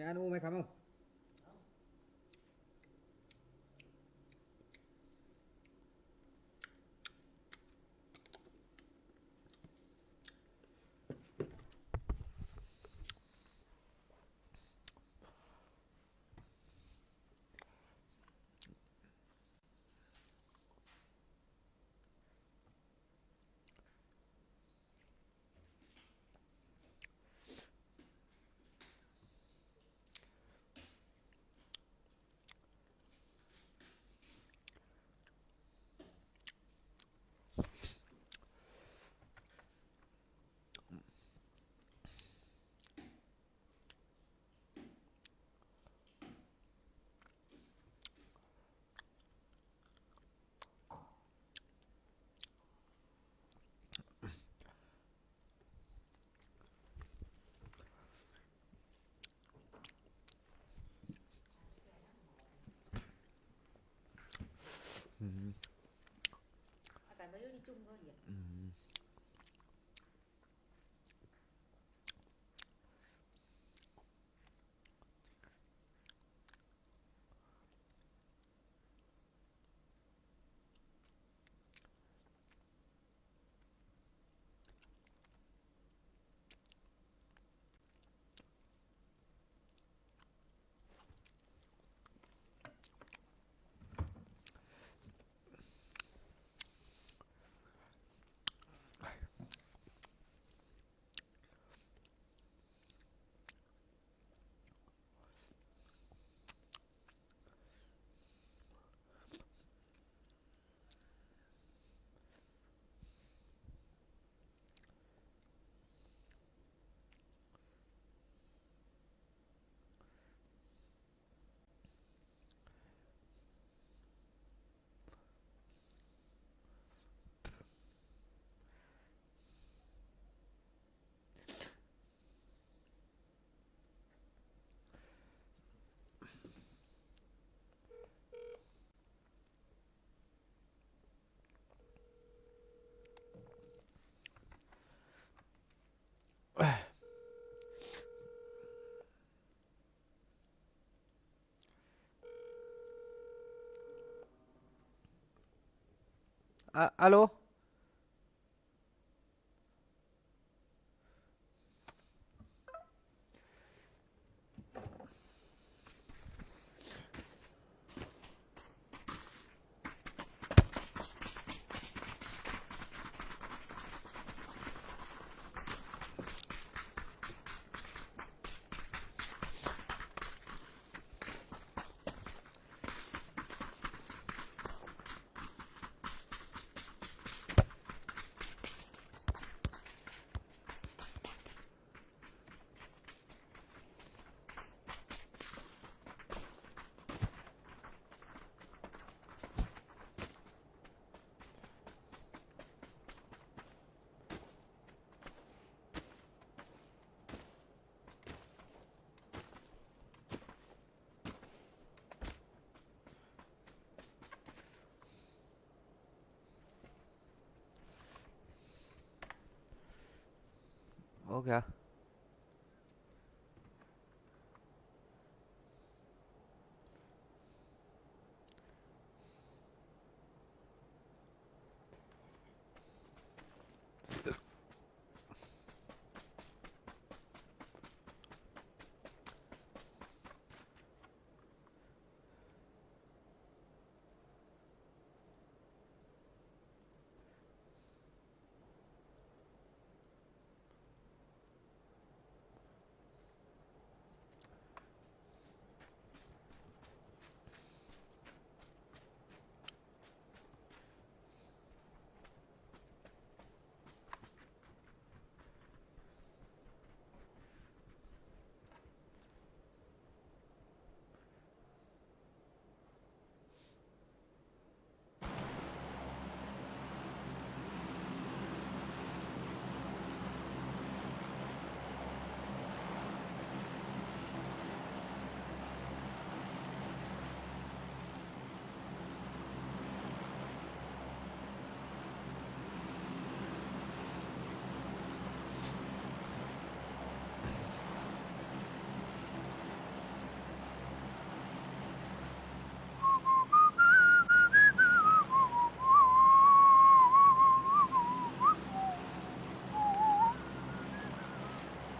Anu mày khám không? Ừ. Tại mấy đứa đi chung thôi vậy. Ừ. À, alo. Ok.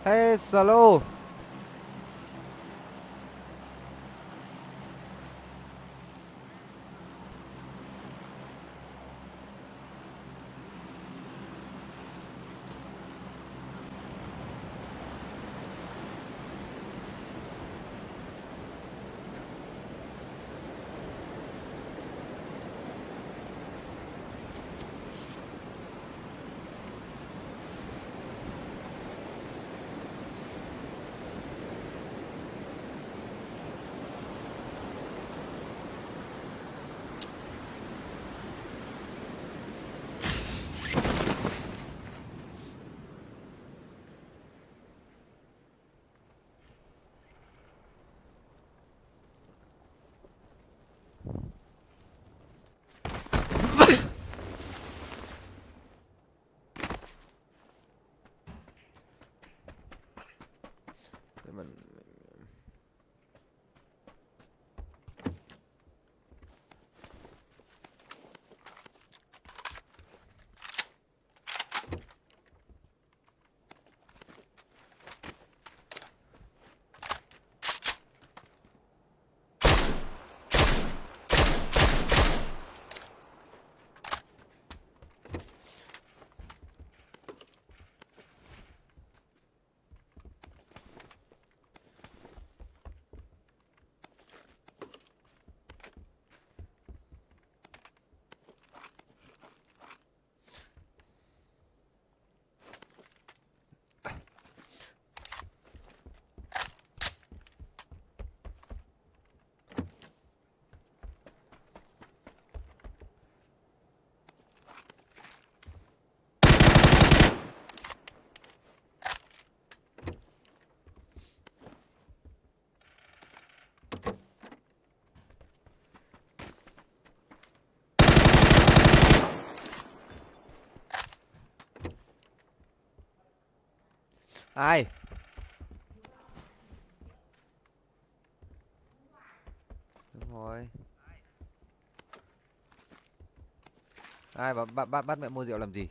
Hey Salo. Để mình ai? Đúng rồi. Ai bắt mẹ mua rượu làm gì?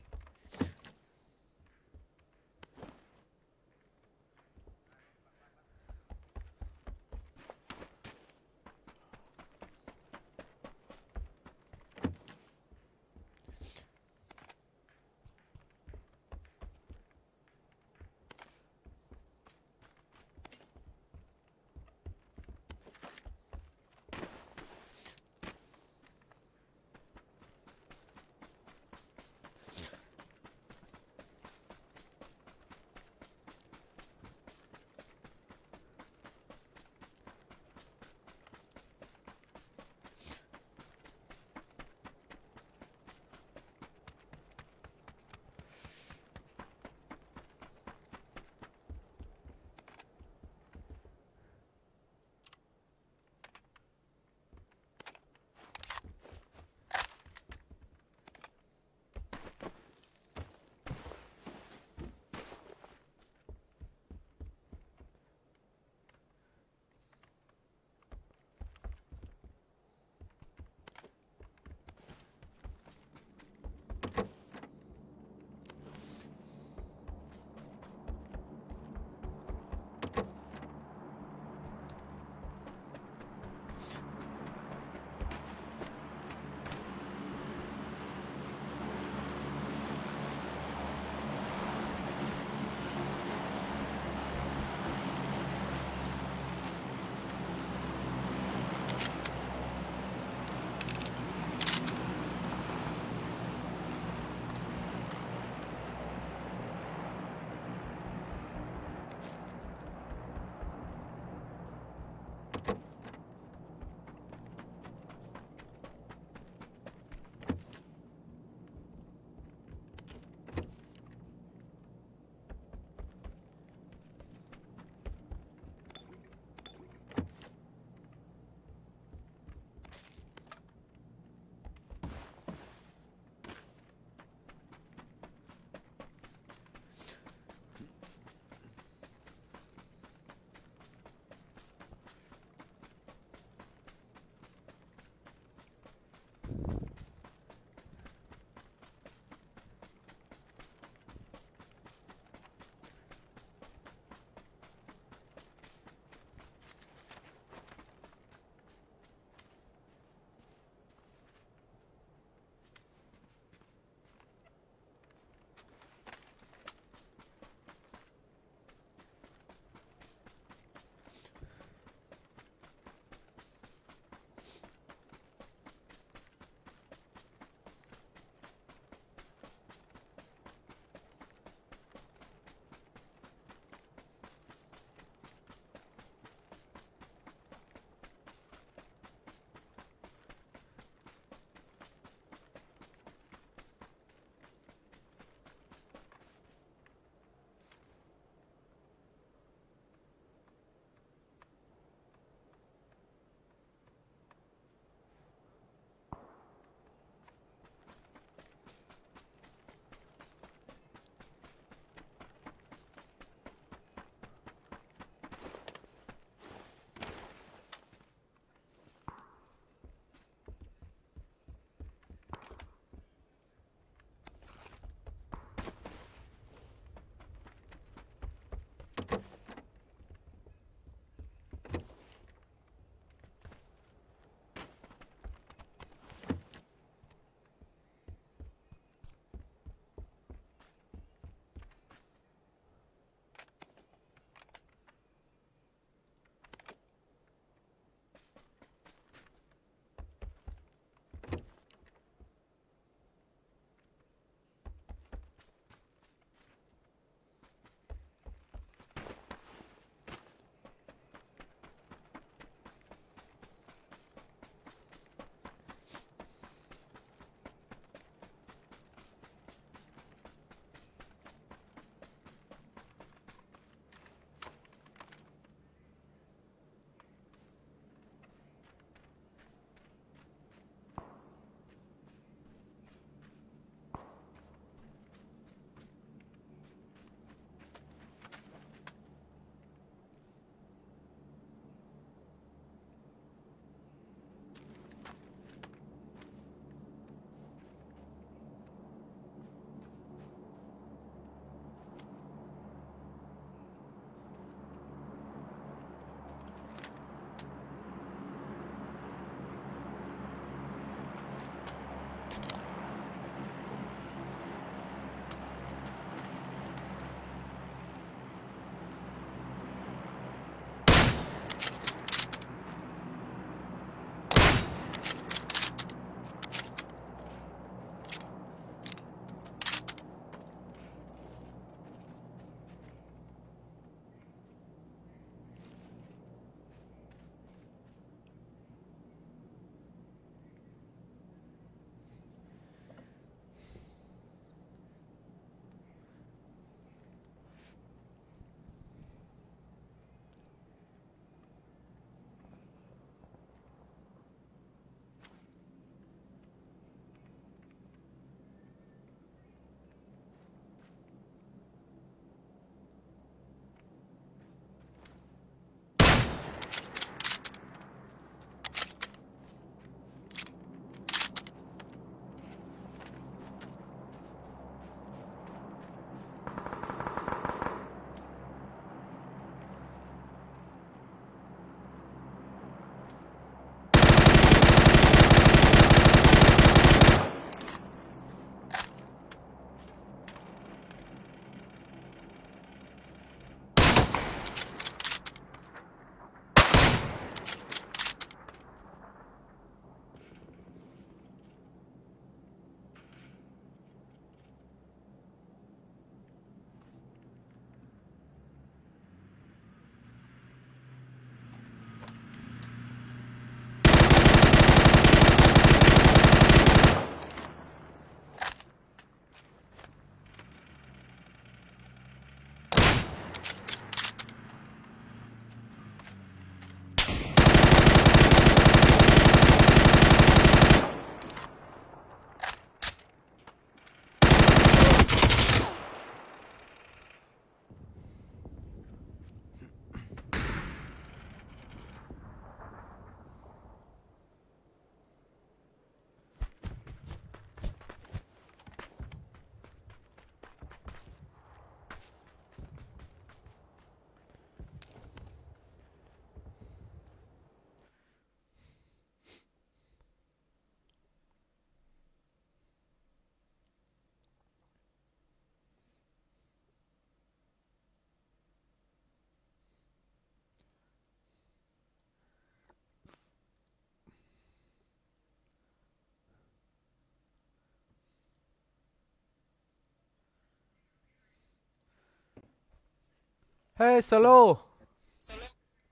Hey slow.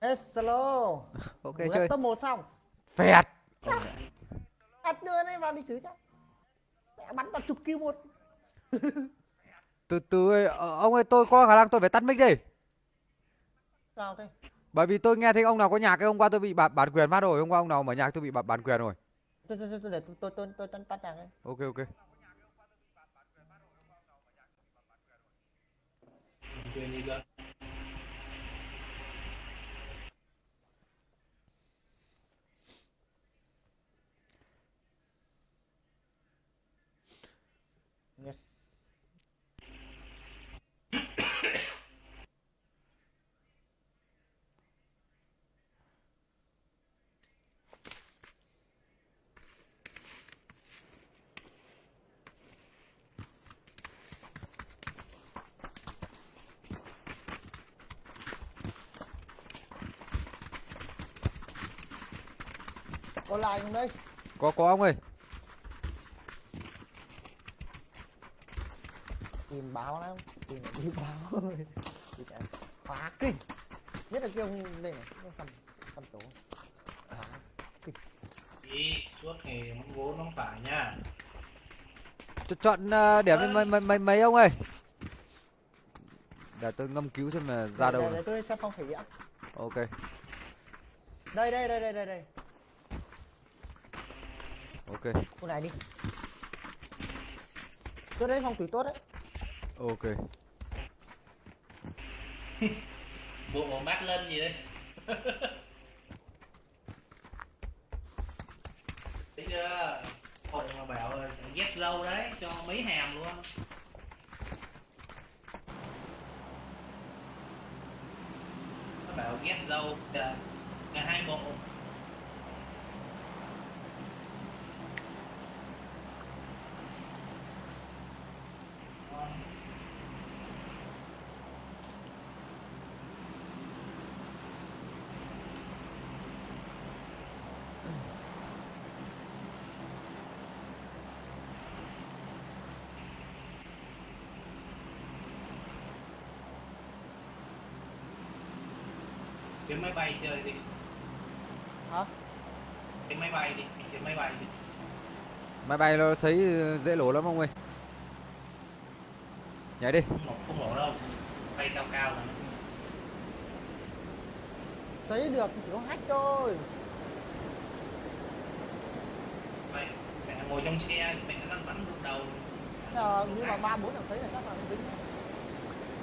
Hello. Ok Vừa chơi. top 1 xong. Phẹt. Ông mẹ. Đưa đây vào đi xử cho. Mẹ bắn toàn chục kill một. Từ từ ơi, ông ơi tôi có khả năng tôi phải tắt mic đi. Sao thế? Bởi vì tôi nghe thấy ông nào có nhạc cái hôm qua tôi bị bản quyền phát rồi, hôm qua ông nào mở nhạc tôi bị bản quyền rồi. Tôi để tôi tắt nhạc đây. Ok ok. Quyền gì cơ? Yes. Có like không đây? Có ông ơi. Tìm báo lắm. Tìm đi báo. Thì cả phá kinh. Nhất là cái ông đây này, nó xăm tổ. Phá kinh. Đi, suốt ngày mong vốn không phải nha. Chọn điểm đi mấy ông ơi. Để tôi ngâm cứu xem là ra đâu Để này. tôi xem phong thủy ạ. Ok. Đây. Ok. Cô này đi. Tôi đấy phong thủy tốt đấy. Ok. Bộ mắt lên gì đấy. Thấy chưa? Hồi mà bảo là ghép dâu đấy, cho mấy hàm luôn. Nó bảo ghép dâu là 2 bộ. Cái máy bay chơi đi. Hả? Cái máy bay đi, cái máy bay đi. Máy bay nó thấy dễ nổ lắm ông ơi. Nhảy đi. Không nổ đâu. Bay cao cao là nó Thấy được chỉ có hack thôi. bay. Mẹ ngồi trong xe, mẹ nó bắn lúc đầu. Nhưng mà 3 4 là thấy là chắc là nó dính.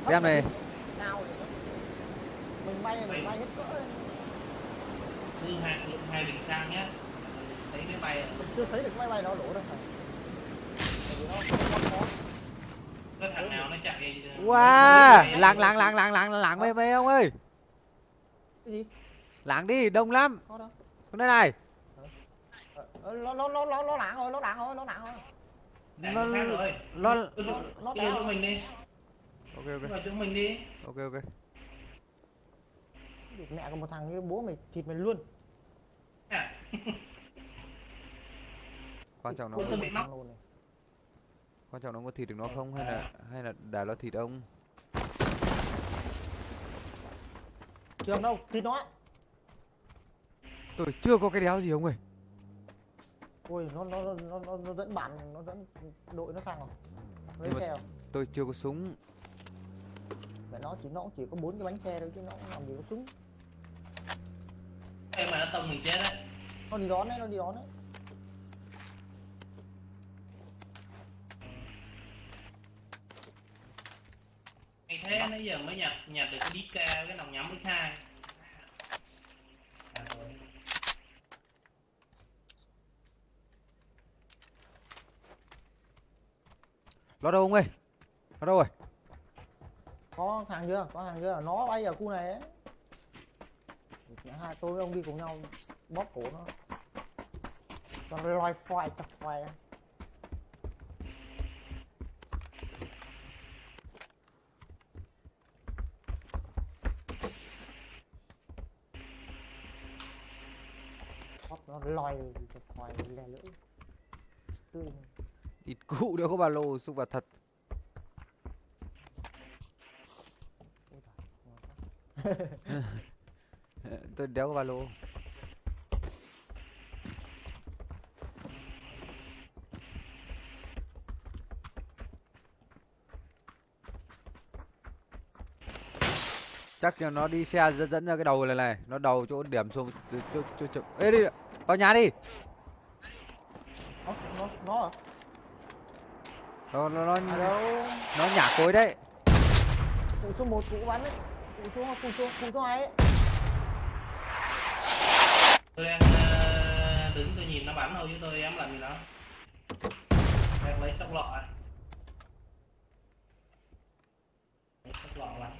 Đem này. Nào rồi. Mình bay hết cỡ. Hai bình sang nhá. Thấy máy bay Mình chưa thấy được máy bay nó lỗ đâu. Tại vì nó không có. có thằng nào nó chạy. Wow, lảng mấy ông ơi. Cái gì? Lảng đi, đông lắm. Có đâu. Đây này. Nó lạng rồi. Đạn Nó khác rồi. Nó Đưa cho mình đi. Ok Đưa ok. vào chúng mình đi. Ok ok. Mẹ có một thằng như bố mày thịt mày luôn. À. Quan trọng nó Ủa, có, tôi bị mắc. quan trọng nó có thịt được nó không hay là đả nó thịt ông. Trường đâu? Thịt nó. Tôi chưa có cái đéo gì ông ơi. Ui, nó dẫn bạn, nó dẫn đội nó sang rồi. Lấy Nhưng mà xe rồi. tôi chưa có súng. Mẹ nó chỉ có 4 cái bánh xe thôi chứ nó làm gì có súng. Em mà nó tông mình chết đấy. Nó đi đón đấy. Ngày thế nãy giờ mới nhặt được cái DK, cái nòng nhắm X2. À, rồi. Nó đâu ông ơi? Nó đâu rồi? Có hàng chưa? Nó bay ở khu này ấy. Hai tôi với ông đi cùng nhau bóp cổ nó. Cho nó loi phoi chặt phoi. Bóp nó loi chặt phoi lè lưỡi. Tươi. Thịt cụ đéo có ba lô, xúc vào thật. Ôi trời. Tôi đéo có ba lô. Chắc là nó đi xe dẫn ra cái đầu này này, nó đầu chỗ điểm xuống chỗ. Ê đi, vào nhà đi. Nó à? Nó À đâu? nó nhả cối đấy. Cụ số 1 cụ bắn đấy. Cụ số 2 ấy. Tôi đang đứng tôi nhìn nó bắn thôi chứ tôi dám làm gì nó. Đang lấy sóc lọ. Lấy sóc lọ bắn.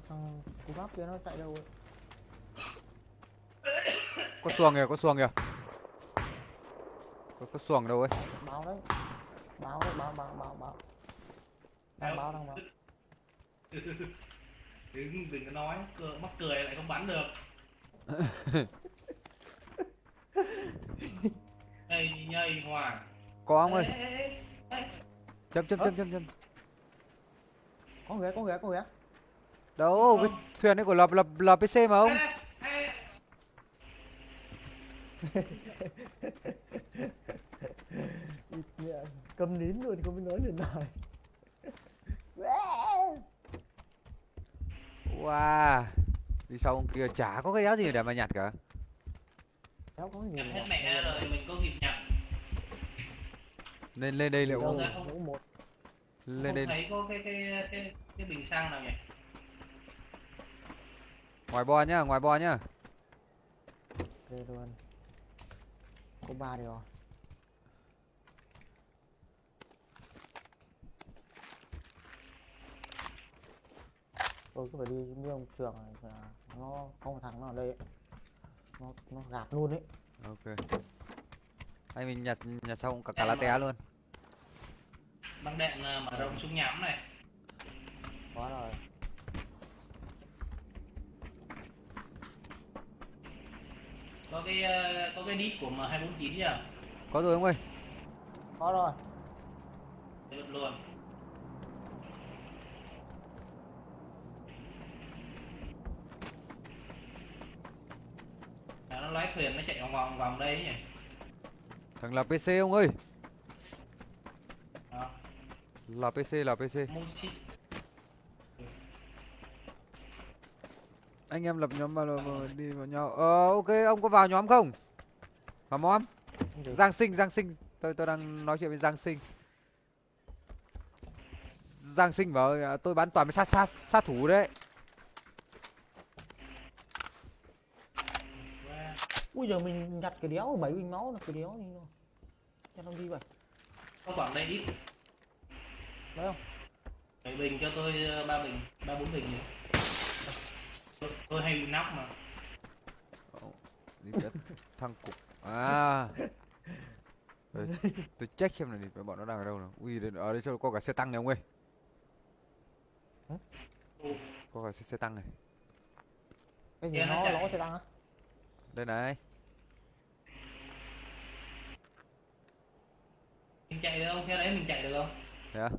Thằng cú pháp kia nó chạy đâu rồi? Có xuồng kìa, có xuồng kìa. Có xuồng đâu ấy. Báo đấy. Báo đấy, báo. Đang báo. Đừng có nói, mắc cười lại không bắn được. Nhây Hoàng. Có ông ơi. Ê. Chấm. Có ghé. Đâu, cái thuyền đấy của LPC mà ông. Ê. Cầm nín luôn không biết nói liền nào. Wow. Đi sau ông kia chả có cái áo gì để mà nhặt cả. Đéo có gì. Nhặt hết mẹ rồi mình có kịp nhặt. Lên đây liệu Đâu, không? mũ một. Lên đây. Không thấy có cái bình xăng nào nhỉ? Ngoài bo nhá. Ok luôn. Có 3 điều rồi. Tôi cứ phải đi với ông trường này là nó có một thằng nó ở đây ấy. Nó gạt luôn ấy. Ok. Anh mình nhặt xong cả lá té luôn. Băng đạn mở rộng súng nhắm này. Có rồi. Có cái đít của M249 chưa? Có rồi ông ơi. Có rồi. Được luôn. Nó lái thuyền nó chạy vòng đây ấy nhỉ? Thằng LPC ông ơi. Đó. LPC. Mochi. Anh em lập nhóm mà đi vào nhau. Ok, ông có vào nhóm không? Vào móm. Giang Sinh. Tôi đang nói chuyện với Giang Sinh. Giang Sinh bảo tôi bắn toàn với sát thủ đấy. Ui giờ mình nhặt cái đéo 7 bình máu là cái đéo gì rồi. Cho nó đi vậy. Có khoảng đây ít. Đấy không? 7 bình cho tôi 3 bình, 3-4 bình gì. Tôi hay bị nóc mà. Đi chết thằng cục. À. Đấy, tôi check xem là bọn nó đang ở đâu nào. Ui, ở đây có cả xe tăng này ông ơi. Có cả xe tăng này. Cái gì Kia nó chạy. lỗ xe tăng á? Đây này. Mình chạy được không? Theo đấy mình chạy được không? Thế à?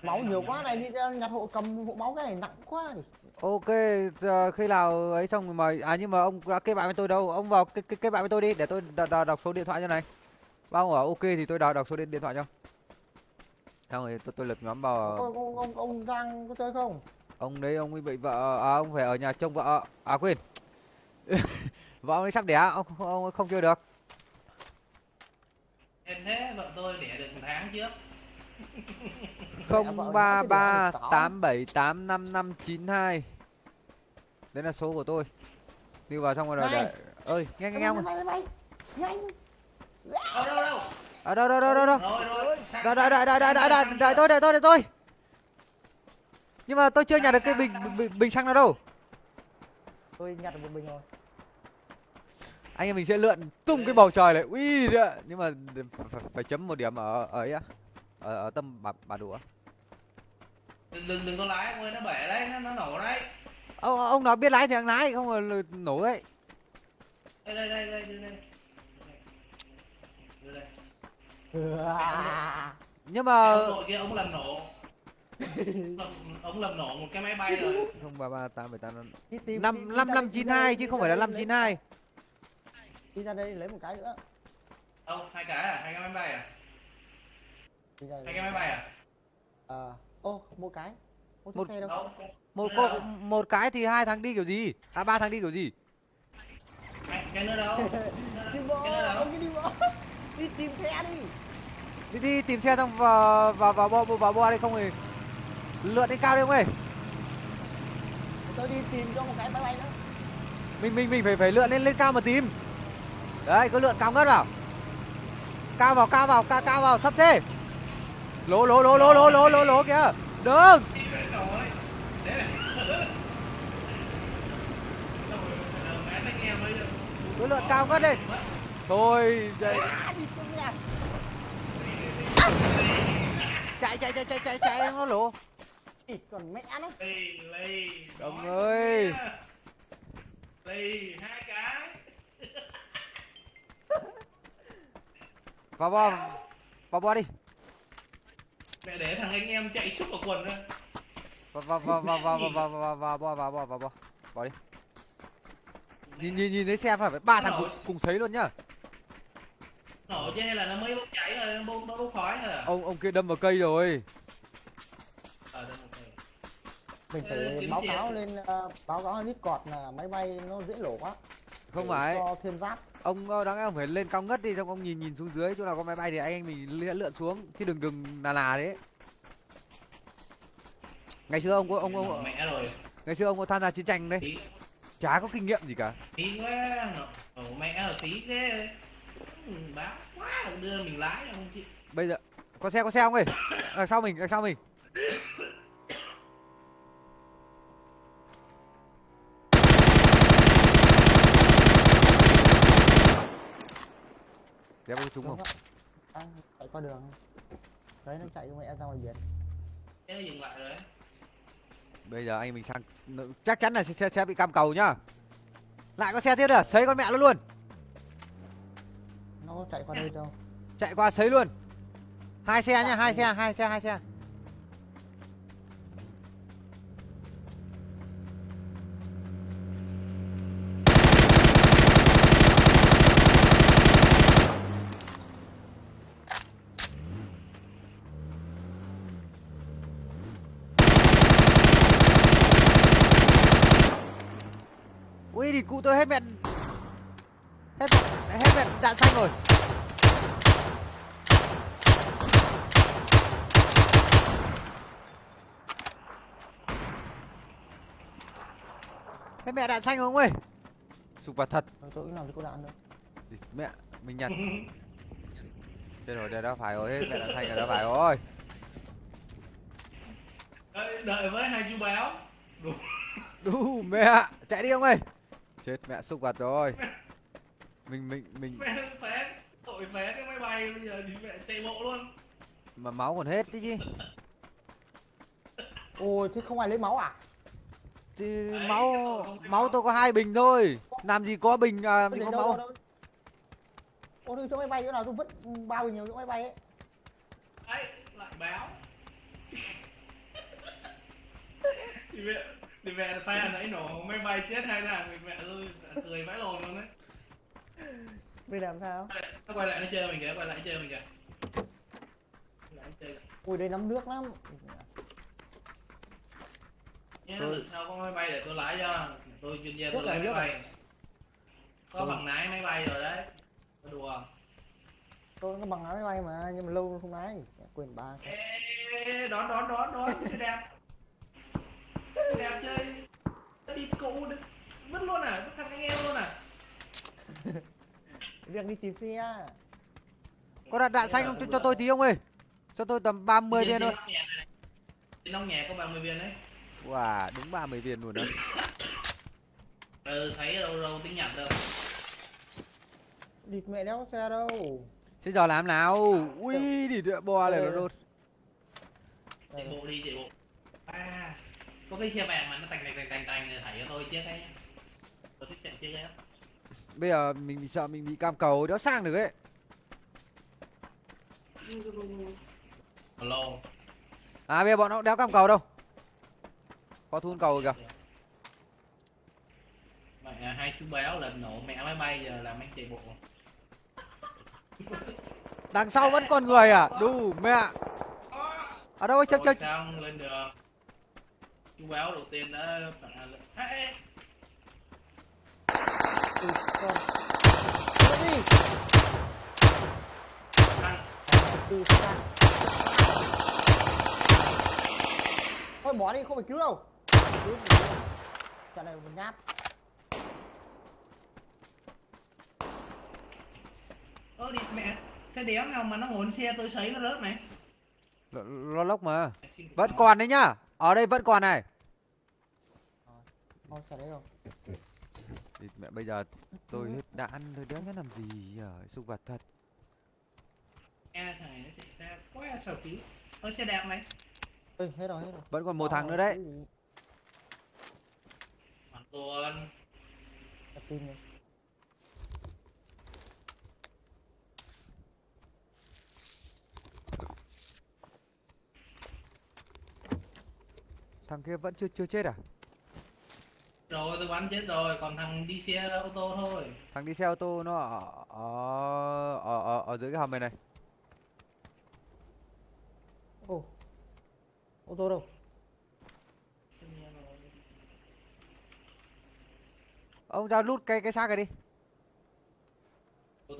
Máu nhiều quá này, đi ra nhặt hộ cầm hộ máu cái này nặng quá đi. Ok, giờ khi nào ấy xong rồi mời. À nhưng mà ông đã kết bạn với tôi đâu? Ông vào kết bạn với tôi đi để tôi đọc số điện thoại cho này. Bao ở ok thì tôi đọc số điện thoại cho. Xong rồi tôi lập nhóm vào. Ông Giang có chơi không? Ông đấy ông ấy bị vợ, à, ông phải ở nhà trông vợ. À quên. Vợ ông ấy sắp đẻ, ông ấy không chơi được. Em thế vợ tôi đẻ được 1 tháng trước. 0338785592. Đấy là số của tôi. Đi vào xong rồi Này. đợi. Ơi, nghe ông. Mày. Nhanh. Đâu. Ở đâu. Rồi. Đợi tôi. Nhưng mà tôi chưa nhặt được cái bình xăng nào đâu. Tôi nhặt được một bình rồi. Anh em mình sẽ lượn tung cái bầu trời này. Ui đấy. Nhưng mà phải chấm một điểm ở ấy á. Ở tâm bà đũa. Đừng có lái ông ơi, nó bể đấy, nó nổ đấy. Ông nói biết lái thì anh lái, không là nổ ấy. Đây đây đây đây đưa đây. Đưa đây. Nhưng Cái mà ông nội kia ông làm nổ. Ông làm nổ một cái máy bay rồi. không 3338 Đi tìm 5592 chứ không phải là 592. Đi ra đây lấy một cái nữa. Đâu, hai cái à? Hai cái máy bay à? Đi ra Hai đây. cái máy bay à? Ô, một cái. Một Một- chiếc xe đâu? Đâu. Một cái thì 2 thằng đi kiểu gì? À 3 thằng đi kiểu gì? Cái nữa đâu? Đi bộ, Cái nữa đâu? ông cứ đi bộ. Đi tìm xe đi. Đi tìm xe xong vào bo đây không thì lượn lên cao đi ông ơi. Tôi đi tìm cho một cái máy bay nữa. Mình phải lượn lên cao mà tìm. Đấy, cứ lượn cao ngất vào. Cao vào sắp xê. Lố kìa. Đừng. Cứ lượn cao ngất đi. Thôi, đây. Đi chung nha. Chạy nó lố. Ỉ, còn mẹ nó. Ông ơi. Lì hai cái. Vào bo đi. Mẹ để thằng anh em chạy xúc vào quần ra. Vào bo. Bỏ đi. Nhìn thấy xe phải 3 thằng cùng sấy luôn nhá. Nổ chứ hay là nó mới bốc cháy rồi, nó bốc khói rồi à? Ông kia đâm vào cây rồi. Ở đây một cái. Mình phải báo cáo lên báo cáo lên Discord là máy bay nó dễ nổ quá. Không Để phải. cho thêm giáp. Ông đáng lẽ ông phải lên cao ngất đi, xong ông nhìn xuống dưới chỗ nào có máy bay thì anh mình lượn xuống chứ đừng là thế. Ngày xưa ông Mẹ rồi. ngày xưa ông có tham gia chiến tranh đấy, Tí, chả có kinh nghiệm gì cả. tí quá. Nổ mẹ rồi tí thế. Báo quá, ông đưa mình lái ông chị. Bây giờ có xe ông ơi. Đằng sau mình. Đéo có chúng không? Đang chạy qua đường. Đấy nó chạy mẹ ra ngoài biển. Thế nó dừng lại rồi đấy. Bây giờ anh mình sang chắc chắn là sẽ bị cam cầu nhá. Lại có xe tiếp nữa, sấy con mẹ nó luôn. Nó chạy qua đây đâu. Chạy qua sấy luôn. Hai xe nhá, hai xe. Ui thì cụ tôi hết mẹ đạn xanh rồi. Hết mẹ đạn xanh rồi ông ơi. Sụp vào thật. Tôi cũng làm gì có đạn đâu. Đi, mẹ mình nhặt. Chết rồi, đây đã phải rồi, hết mẹ đạn xanh rồi đã phải rồi. Đợi với hai chú báo. Đủ. Đu mẹ, chạy đi ông ơi. Chết mẹ sụp vào rồi. Mình Mẹ phé. Tội phé cái máy bay bây giờ thì mẹ chạy bộ luôn. mà máu còn hết đấy chứ. Ôi thế không ai lấy máu à? Chứ Đấy, máu tôi có 2 bình thôi. Làm gì có bình làm gì Để có đâu, máu. đâu. Ôi chỗ máy bay chỗ nào tôi vứt 3 bình nhiều chỗ máy bay ấy. Đấy, lại báo. Thì mẹ pha nãy nổ máy bay chết hai thằng thì mẹ ơi cười vãi lồn luôn đấy. Bây làm sao? Nó quay lại nó chơi mình kìa, quay lại nó chơi mình kìa. Quay lại nó chơi kìa. Ui đây nắm nước lắm. Nhé, từ sau có máy bay để tôi lái cho. Tôi chuyên gia tôi Nước lái này, máy nước bay. Có bằng lái máy bay rồi đấy. Tôi đùa. Tôi có bằng lái máy bay mà nhưng mà lâu không lái. Quên ba. Ê, đón chơi đẹp. Chơi đẹp chơi. Nó đi cụ được. Vứt luôn à, vứt thằng anh em luôn à. Việc đi tìm xe. Có đạn xanh không cho tôi tí ông ơi. Cho tôi tầm 30 viên thôi. Trên nóc nhà có 30 viên đấy. Wow, đúng 30 viên luôn đó. Ừ, thấy đâu tính nhặt đâu. Địt mẹ đéo có xe đâu. Thế giờ làm nào? Ui, đi bò này nó đột. Chạy bộ đi, chạy bộ. À. Có cái xe vàng mà nó tành thảy cho tôi chết đấy. Tôi thích chạy chết đấy. Bây giờ mình sợ mình bị cam cầu đéo sang được ấy. Hello. À bây giờ bọn nó đéo cam cầu đâu. Có thun cầu kìa. Mẹ hai chú béo lần nổ mẹ máy bay giờ làm anh chạy bộ. Đằng sau vẫn còn người à? Đù mẹ. Ở đâu ấy chấm Rồi chấm. xong lên đường. Chú béo đầu tiên đã Ê, Ừ, con. Đi. thằng Từ xa. Thôi bỏ đi, không phải cứu đâu. Cứu thì cứu. Trận này mình nháp. ơ đi mẹ cái đéo nào mà nó hồn xe tôi sấy nó rớt này. Lo lốc mà. Vẫn còn đấy nhá. Ở đây vẫn còn này. Thôi, xe đấy rồi. Thì mẹ bây giờ tôi hết đã ăn tôi đéo biết làm gì à, súc vật thật. E thằng này nó chạy ra quá sầu tí. Ơ xe đẹp này. Ê, hết rồi, hết rồi. Vẫn còn một thằng nữa đấy. Cứu gì? Hoàn toàn. Đặt tim rồi. Thằng kia vẫn chưa chết à? Rồi tôi bắn chết rồi, còn thằng đi xe ô tô thôi. Thằng đi xe ô tô nó ở dưới cái hầm này này. Ồ. Ô tô đâu? Ông ra lút cái xác này đi. Thôi.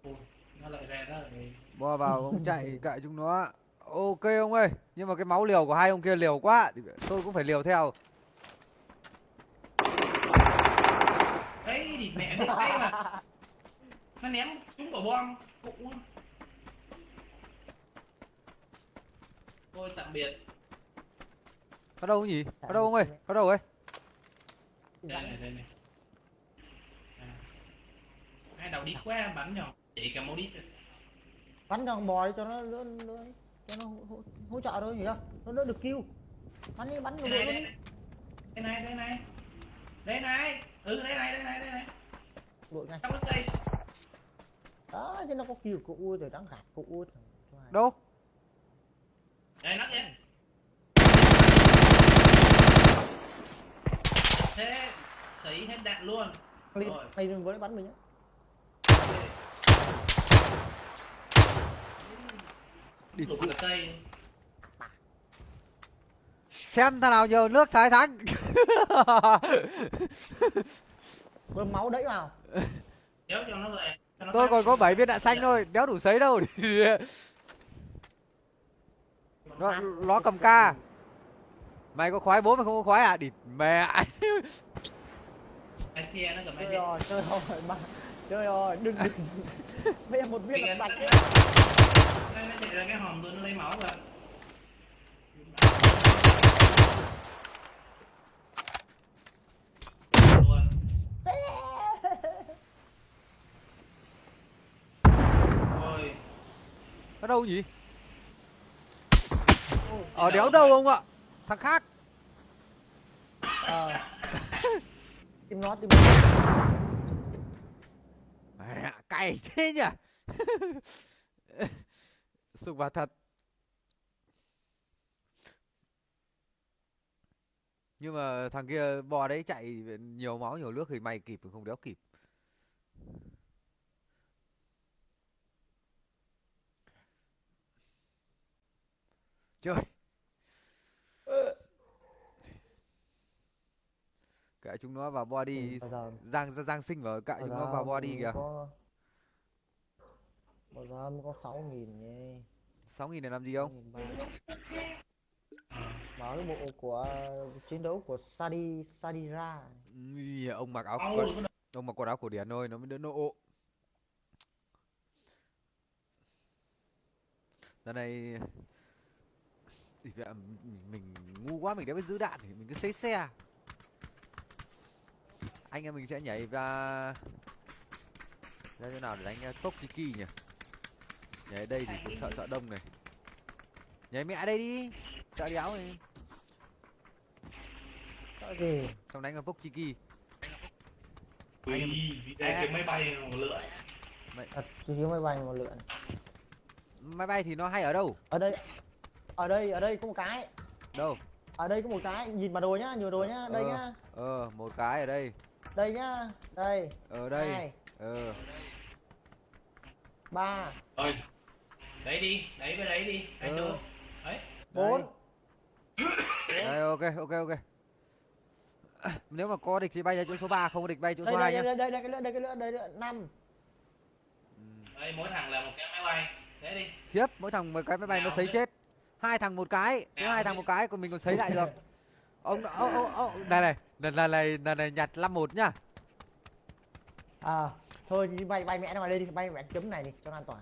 Ôi, nó lại ra đó rồi. Bò vào ông chạy cậy chúng nó. Ok ông ơi, nhưng mà cái máu liều của hai ông kia liều quá thì tôi cũng phải liều theo. Đấy thì mẹ biết tay mà. Nó ném trúng quả bom. Cụ. Thôi tạm biệt. Ở đâu nhỉ? Ở đâu ông ơi? Ở đâu ấy? Đây này. À. Hai đầu đi quá bắn nhở. Chỉ cả màu đít. Bắn thằng bò đi cho nó cho nó hỗ trợ thôi hiểu không? Nó đỡ được kill. Bắn đi, bắn Đây rồi này, đi. đây này. Đây này. Ừ đây này. Đội ngay. Trong cái cây. Đó, chứ nó có kill cụ rồi đáng gạt cụ. Đâu? Đây nắp nha. Thế sấy hết đạn luôn. Lên, Rồi. này đừng có lấy bắn mình nhá. Đi Lục cái cây. xem thằng nào nhiều nước thái thắng. Bơm máu đẩy vào. Kéo cho nó về. Cho nó Tôi tắt. còn có 7 viên đạn xanh thôi, đéo đủ sấy đâu. Nó cầm ca. Mày có khoái bố mày không có khoái à? Địt mẹ. Cái xe nó cầm Chơi cái rồi, chơi rồi, ba. Chơi rồi, đừng. Bây giờ một viên Cái là sạch đấy. nó chạy ra cái hòm tôi nó lấy máu rồi. Luôn. Ôi. Ở đâu nhỉ? Ở đéo đâu ông ạ. Thằng khác. Ờ. Tìm nó. Mẹ, cày thế nhỉ. Sục vào thật. Nhưng mà thằng kia bò đấy chạy nhiều máu nhiều nước thì mày kịp không đéo kịp. Chơi. Kệ chúng nó vào body. Giang sinh vào kệ chúng nó vào body kìa. Bây giờ mới có 6.000 nhé. 6.000 để làm gì không? Mở cái bộ của chiến đấu của Sadira. Ui, ông mặc áo quần, ông mặc quần áo cổ điển thôi nó mới đỡ nộ. Giờ này thì mình ngu quá mình đéo biết giữ đạn thì mình cứ xấy xe. Anh em mình sẽ nhảy ra chỗ nào để đánh Tokiki nhỉ? Nhảy ở đây thì cũng sợ đông này. Nhảy mẹ đây đi. Sợ đéo này. Sợ gì? Xong đánh con Pokchiki. Ui, vì đây cái máy bay một lưỡi. Thật, chỉ thiếu máy bay một lượn. Máy bay thì nó hay ở đâu? Ở đây có một cái. Đâu? Ở đây có một cái, nhìn bản đồ nhá, nhìn bản đồ nhá, đây nhá. Một cái ở đây. Đây nhá, đây. Ở đây. 2, 3, Ơi. Đấy đi, đấy với đấy đi. Hai Ừ. chỗ. Đấy. 4. Đây, ok. Nếu mà có địch thì bay ra chỗ số 3, không có địch bay chỗ số Đây 2 đây nhá. đây đây cái lửa, đây 5. Đây mỗi thằng là một cái máy bay. Thế đi. Khiếp, mỗi thằng một cái máy bay nó sấy chết. Hai thằng một cái, cứ hai thằng một cái còn mình còn sấy lại được. Ông này nhặt 51 nhá. À, thôi thì bay mẹ nó mà đây đi, bay mẹ chấm này đi cho nó an toàn.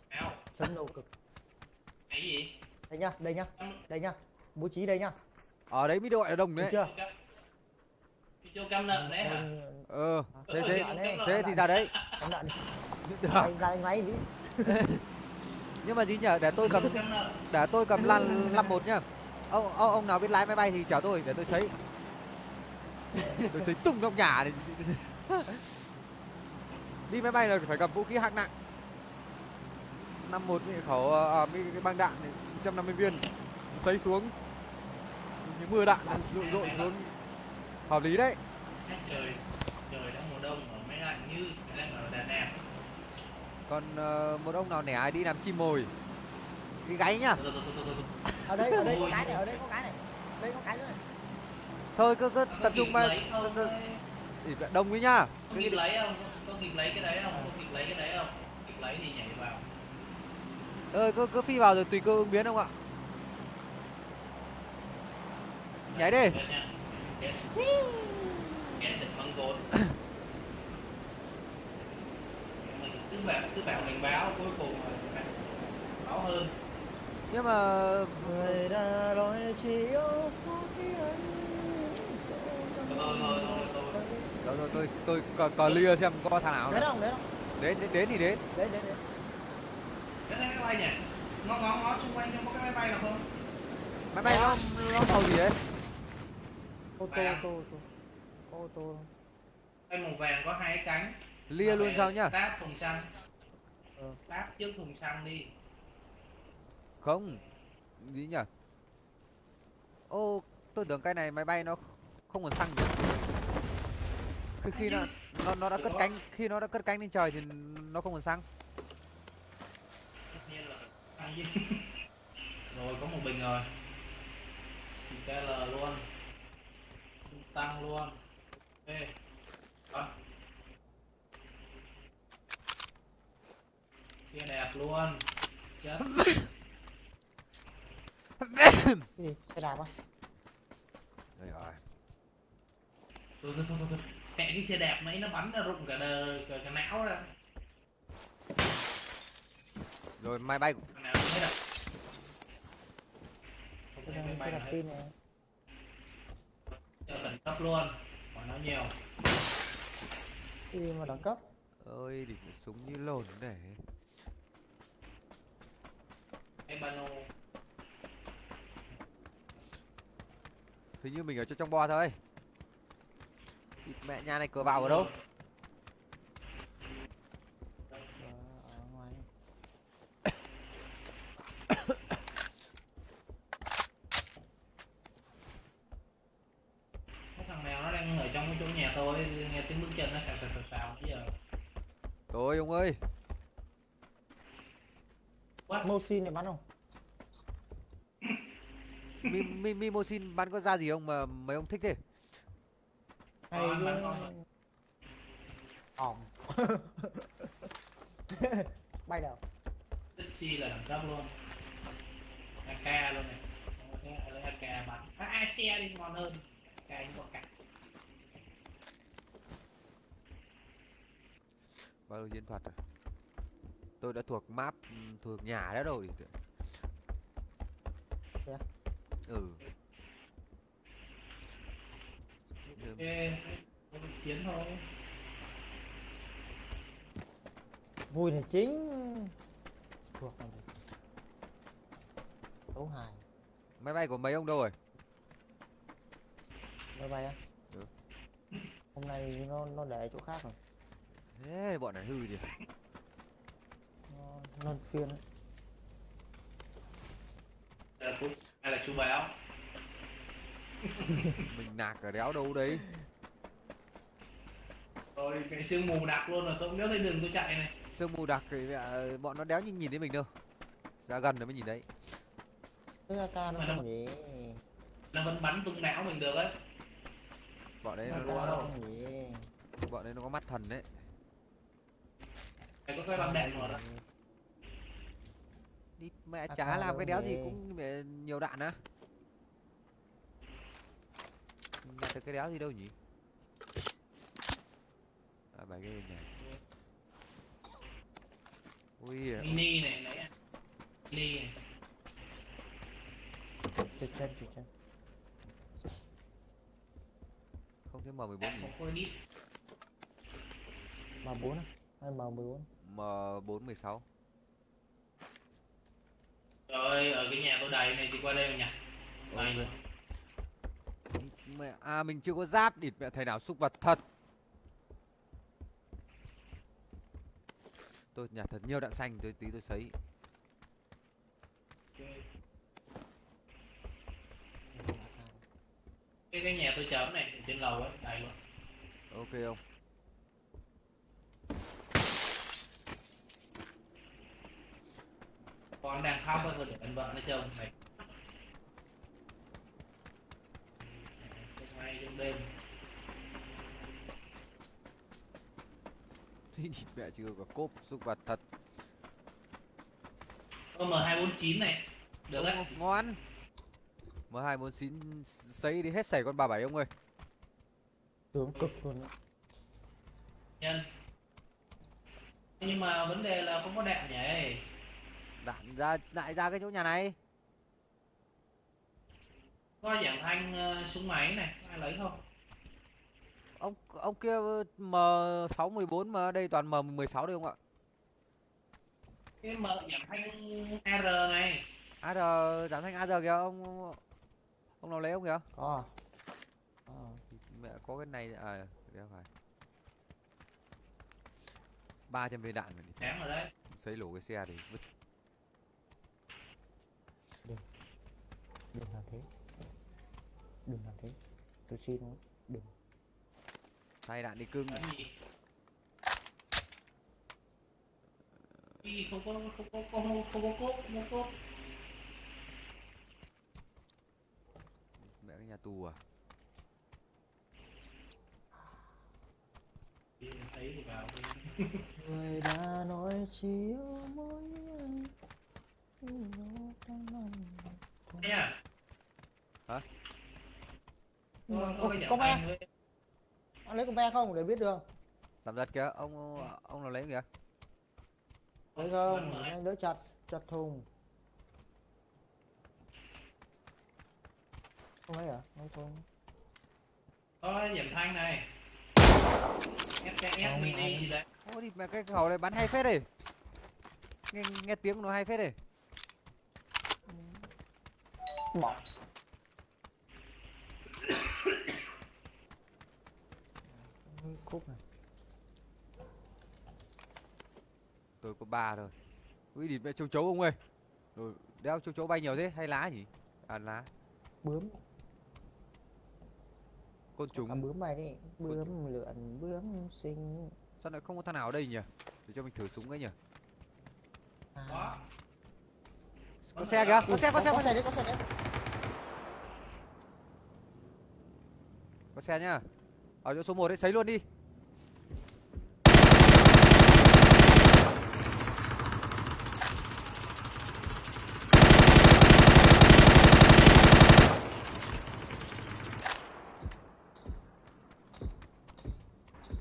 Nào. Chấm đầu cực. Cái gì? Đây nhá. Bố trí đây nhá. Ở đấy mới đội ở đồng Được đấy. chưa? Cái chỗ cam lợn đấy hả? Thế thì ra đấy. Cắm lợn đi. Được. Ra đánh máy đi. Nhưng mà gì nhở, để tôi cầm lăn 51 nhá. Ông nào biết lái máy bay thì chở tôi để tôi sấy. Tôi sấy tung trong nhà này. Đi máy bay là phải cầm vũ khí hạng nặng. 51 cái khẩu cái băng đạn này, 150 viên sấy xuống. Những mưa đạn rội xuống. Hợp lý đấy. Trời đã mùa đông ở mấy lạnh như đang ở Đà Nẵng. Còn một ông nào nẻ đi làm chim mồi. Cái gáy nhá. Ở đây có cái này, ở đây có cái này. Đây có cái nữa này. Thôi cứ tập trung mà đông ấy nhá. Có kịp lấy không? Có kịp lấy cái đấy không? Có kịp lấy cái đấy không? Kịp lấy thì nhảy vào. Cứ phi vào rồi tùy cơ ứng biến không ạ? Nhảy đi. Get được băng cồn. Mình cứ bảo mình báo cuối cùng là báo hơn. Nhưng mà Người đã nói chỉ yêu phút anh. rồi tôi clear xem có thằng nào. Đến không? Đến thì đến. Đến. Cái máy bay nhỉ? Ngó xung quanh xem có cái máy bay nào không? Máy bay nó màu gì đấy? Ô tô. Cái màu vàng có hai cái cánh. Lia luôn sao nhá? Táp thùng xăng. Táp trước thùng xăng đi. Không. Gì nhỉ? Ô, tôi tưởng cái này máy bay nó không còn xăng nữa. Khi nó đã cất cánh, khi nó đã cất cánh lên trời thì nó không còn xăng. Tất nhiên là xăng chứ. Rồi có một bình rồi. CKL luôn. Tăng luôn. Ok. Rồi. Kia đẹp luôn. Chết. Cái gì? Xe đạp á? Đây rồi. Thôi. Mẹ cái xe đẹp nãy nó bắn ra rụng cả não ra. Rồi máy bay Thằng nào cũng hết rồi. Không thấy máy Xe bay đạp nào tin hết. này. Chờ khẩn cấp luôn. Khỏi nói nhiều. Cái gì mà đẳng cấp? ơi, đỉnh súng như lồn này. Cái bano. Hình như mình ở trong bo thôi. Thịt mẹ nhà này cửa vào ở đâu? Ở ngoài. Cái thằng nào nó đang ở trong cái chỗ nhà tôi, nghe tiếng bước chân nó xào bây giờ. Tôi ông ơi. Mosin này bắn không? Mimosin bắn có ra gì không mà mấy ông thích thế? Hay Bắn con. ỏng. Bay đâu? Tích chi là đẳng cấp luôn. AK luôn này. Lấy AK bắn. Xe đi ngon hơn. AK anh có cả. Bao nhiêu chiến thuật rồi? Tôi đã thuộc map, thuộc nhà đã rồi. Thế à? Ừ. Ok. Chiến thôi. Vui là chính. Thuộc này. Đấu hài. Máy bay của mấy ông đâu rồi? Máy bay á? Ừ. Hôm nay nó để chỗ khác rồi. Thế bọn này hư gì? Nó luân phiên ấy. Hay là chú béo. Mình nạc ở đéo đâu đấy. Rồi cái sương mù đặc luôn rồi, tôi không biết thấy đường tôi chạy này. Sương mù đặc thì bọn nó đéo nhìn thấy mình đâu. Ra gần rồi mới nhìn thấy. Cái AK nó Mà nó- không nhỉ? Nó vẫn bắn tung não mình được ấy. Bọn đấy AK nó nó không nhỉ? bọn đấy nó có mắt thần đấy. Mày có cái băng đạn rồi đó. Đi mẹ AK chả làm đâu cái đéo gì nhỉ? cũng mẹ nhiều đạn á. Nhặt được cái đéo gì đâu nhỉ? À, bài cái này. Ui, Mini này nãy à. Mini này. Trượt chân. không thấy M14 Đạn nhỉ? không có đít. M4 á? Hay M14? M4 16. Rồi ở cái nhà tôi đầy này thì qua đây mà nhặt. Mày Ok. Mẹ à, mình chưa có giáp địt mẹ thầy nào xúc vật thật. Tôi nhặt thật nhiều đạn xanh tôi tí tôi sấy. cái nhà tôi chớm này trên lầu ấy đầy luôn. Ok không? Con đang khóc thôi để anh vợ nó chồng mày. Ngay trong đêm. Mẹ chưa có cốp xúc vật thật. M249 này. Được đấy. Ngon. M249 sấy đi hết sảy con 37 ông ơi. Tướng cực luôn á. Nhân. Nhưng mà vấn đề là không có đạn nhỉ. Đạn ra lại ra cái chỗ nhà này. Có giảm thanh súng máy này, có ai lấy không? Ông kia M6 14 mà đây toàn M16 đây không ạ? Cái giảm thanh AR này. AR giảm thanh AR kìa ông nào lấy ông kìa? Có à? Mẹ có cái này à đéo phải. 300 viên đạn rồi. Sáng rồi đấy. Sấy lổ cái xe thì vứt. Đừng làm thế. Đừng làm thế. Tôi xin nó. Đừng. Thay đạn đi cưng. Cái gì? Không có cốt. Mẹ cái nhà tù à? Thấy thì vào đi. Người đã nói chiều môi anh. Thế à? Hả? Ồ, cái giảm có thanh me. với- Anh lấy con me không để biết được. Giảm giật kìa, ông nào lấy kìa? Lấy Vẫn không? mở. Anh đỡ chặt thùng. Không lấy à? Lấy thùng. Có giảm thanh này. SKS Không, mini anh- gì đấy. Ô đi mẹ cái khẩu này bắn hay phết đi. Nghe tiếng nó hay phết đi. Bỏ. Cúp này. Tôi có 3 thôi. Ui địt mẹ châu chấu ông ơi. Rồi đeo châu chấu bay nhiều thế hay lá nhỉ? À lá. Bướm. Côn Cả trùng. bướm này đi. Bướm lượn, bướm xinh. Sao lại không có thằng nào ở đây nhỉ? Để cho mình thử súng ấy nhỉ? Có. Có xe kìa, có xe đấy, có xe đấy. Có xe nhá. Ở chỗ số 1 ấy sấy luôn đi.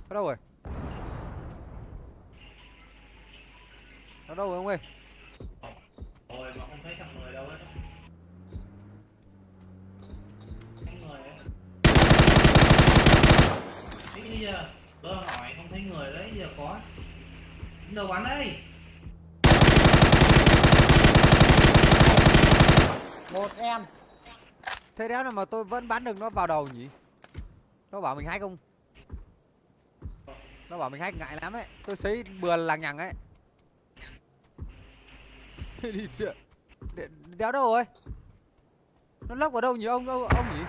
Ở đâu rồi? Ở đâu rồi ông ơi? Rồi mà không thấy thằng người đâu hết. Thấy người ấy. Thấy bây giờ tôi hỏi không thấy người đấy, giờ có. Đâu bắn đây? Một em. Thế đéo nào mà tôi vẫn bắn được nó vào đầu nhỉ? Nó bảo mình hack không? Nó bảo mình hack ngại lắm ấy. Tôi thấy bừa lằng nhằng ấy. Đi chưa? Đéo đâu rồi? Nó lốc ở đâu nhỉ ông nhỉ?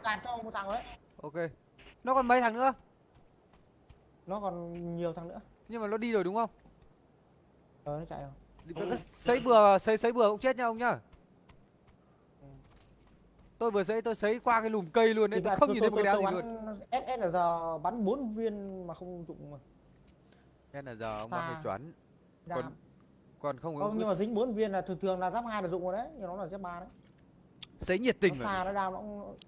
Tạt cho một thằng đấy. Ok. Nó còn mấy thằng nữa? Nó còn nhiều thằng nữa. Nhưng mà nó đi rồi đúng không? Nó chạy rồi. Sấy bừa cũng chết nha ông nhá. Tôi vừa tôi sấy qua cái lùm cây luôn đấy, tôi không nhìn thấy một cái đéo gì luôn. SSR giờ bắn 4 viên mà không dụng mà. Nên là giờ ông Xa. bắn phải chuẩn. Đam. Còn không Không, nhưng mà dính 4 viên là thường thường là giáp 2 là dụng rồi đấy, nhưng nó là giáp 3 đấy. sấy nhiệt tình Nó mà. xa nó đam nó cũng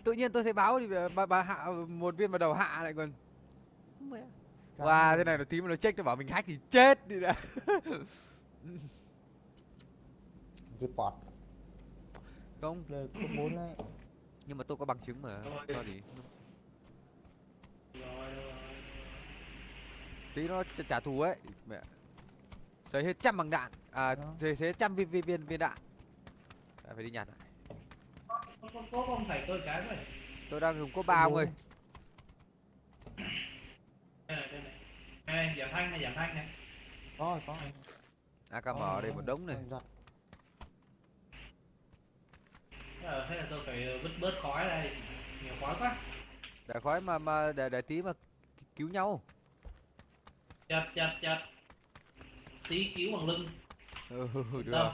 Tự nhiên tôi thấy báo thì bà hạ một viên vào đầu hạ lại còn. Wow, thế này là tí mà nó check nó bảo mình hack thì chết đi đã. report Không,เลยcấp 4 đấy. nhưng mà tôi có bằng chứng mà. Sao thì tí nó trả thù ấy mẹ. Sấy hết 100 bằng đạn. À Đó. sấy hết 100 viên đạn. Đã phải đi nhặt lại. Có không thầy tôi cái vậy. Tôi đang dùng có 3 ông ơi. Đây này. Ê, giảm thanh này. Có AKM ở đây một đống này. giật. Thế là tôi phải vứt bớt khói đây. Nhiều khói quá. Để khói mà để tí mà cứu nhau. Chặt. Tí cứu bằng lưng. Được. Đâu?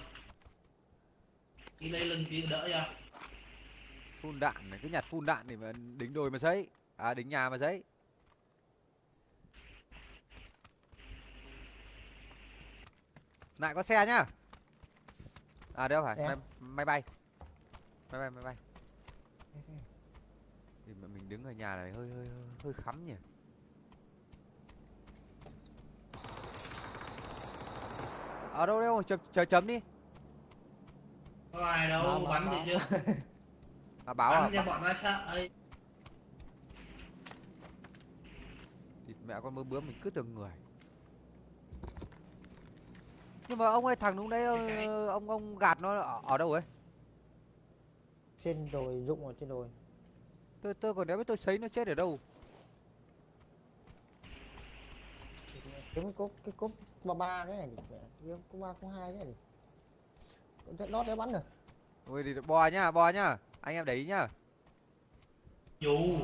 Đi lấy lưng tí đỡ cho. Phun đạn này, cứ nhặt phun đạn để mà đính đồi mà sấy. À đính nhà mà sấy. Lại có xe nhá. À đâu phải, Xe. máy bay. Máy bay. Thì mà mình đứng ở nhà này hơi khắm nhỉ. Ở đâu đâu, chờ chấm đi. Có ai đâu, Báo, bắn báo. gì chưa? À báo Bắn cho à? bọn nó sợ ấy. Thịt mẹ con bướm mình cứ tưởng người. Nhưng mà ông ơi, thằng lúc đấy ông gạt nó ở đâu ấy? Trên đồi dụng ở trên đồi. Tôi còn đéo biết tôi sấy nó chết ở đâu. Cái cốp 33 cái này thì cốp 3 cốp 2 cái này. Thì nó đéo bắn được. Ôi thì bò nhá. Anh em để ý nhá. Dù.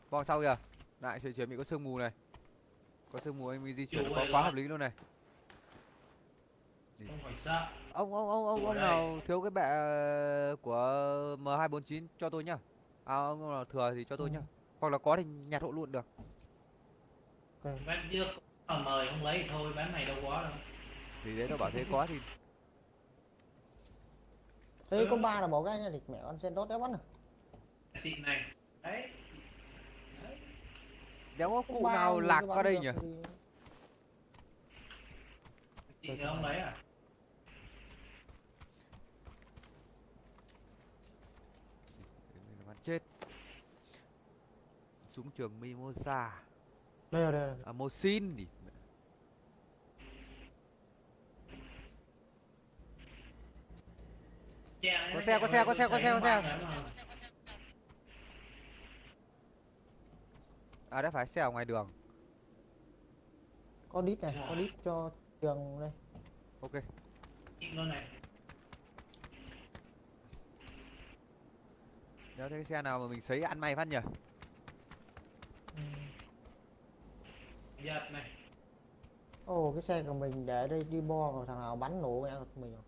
Bò sau kìa. Lại chuẩn bị có sương mù này. Có sương mù anh mới di chuyển Chủ quá ơi, quá lo. hợp lý luôn này. Không phải sợ. Ông đây. nào thiếu cái bệ của M249 cho tôi nhá. À ông nào thừa thì cho tôi nhá. Hoặc là có thì nhặt hộ luôn được. Bán trước mà mời không lấy thì thôi, bán này đâu có đâu. Thì đấy tôi bảo thế có thì Thế cốp 3 là bỏ cái này thì mẹ con sen đốt đéo bắn được. Xịn này. Đấy. đéo có Cốp cụ 3 nào thì lạc cứ qua bắn đây được nhỉ. thì- Xịn thì ông lấy à? Bắn chết. Súng trường Mimosa. Đây. À Mosin đi. Có xe. À đã phải xe ở ngoài đường. Có đít này, có đít cho trường đây. Ok. Xịn luôn này. Nếu thấy cái xe nào mà mình sấy ăn may phát nhỉ. Giật này. Ồ, cái xe của mình để đây đi bo vào thằng nào bắn nổ mẹ của mình rồi.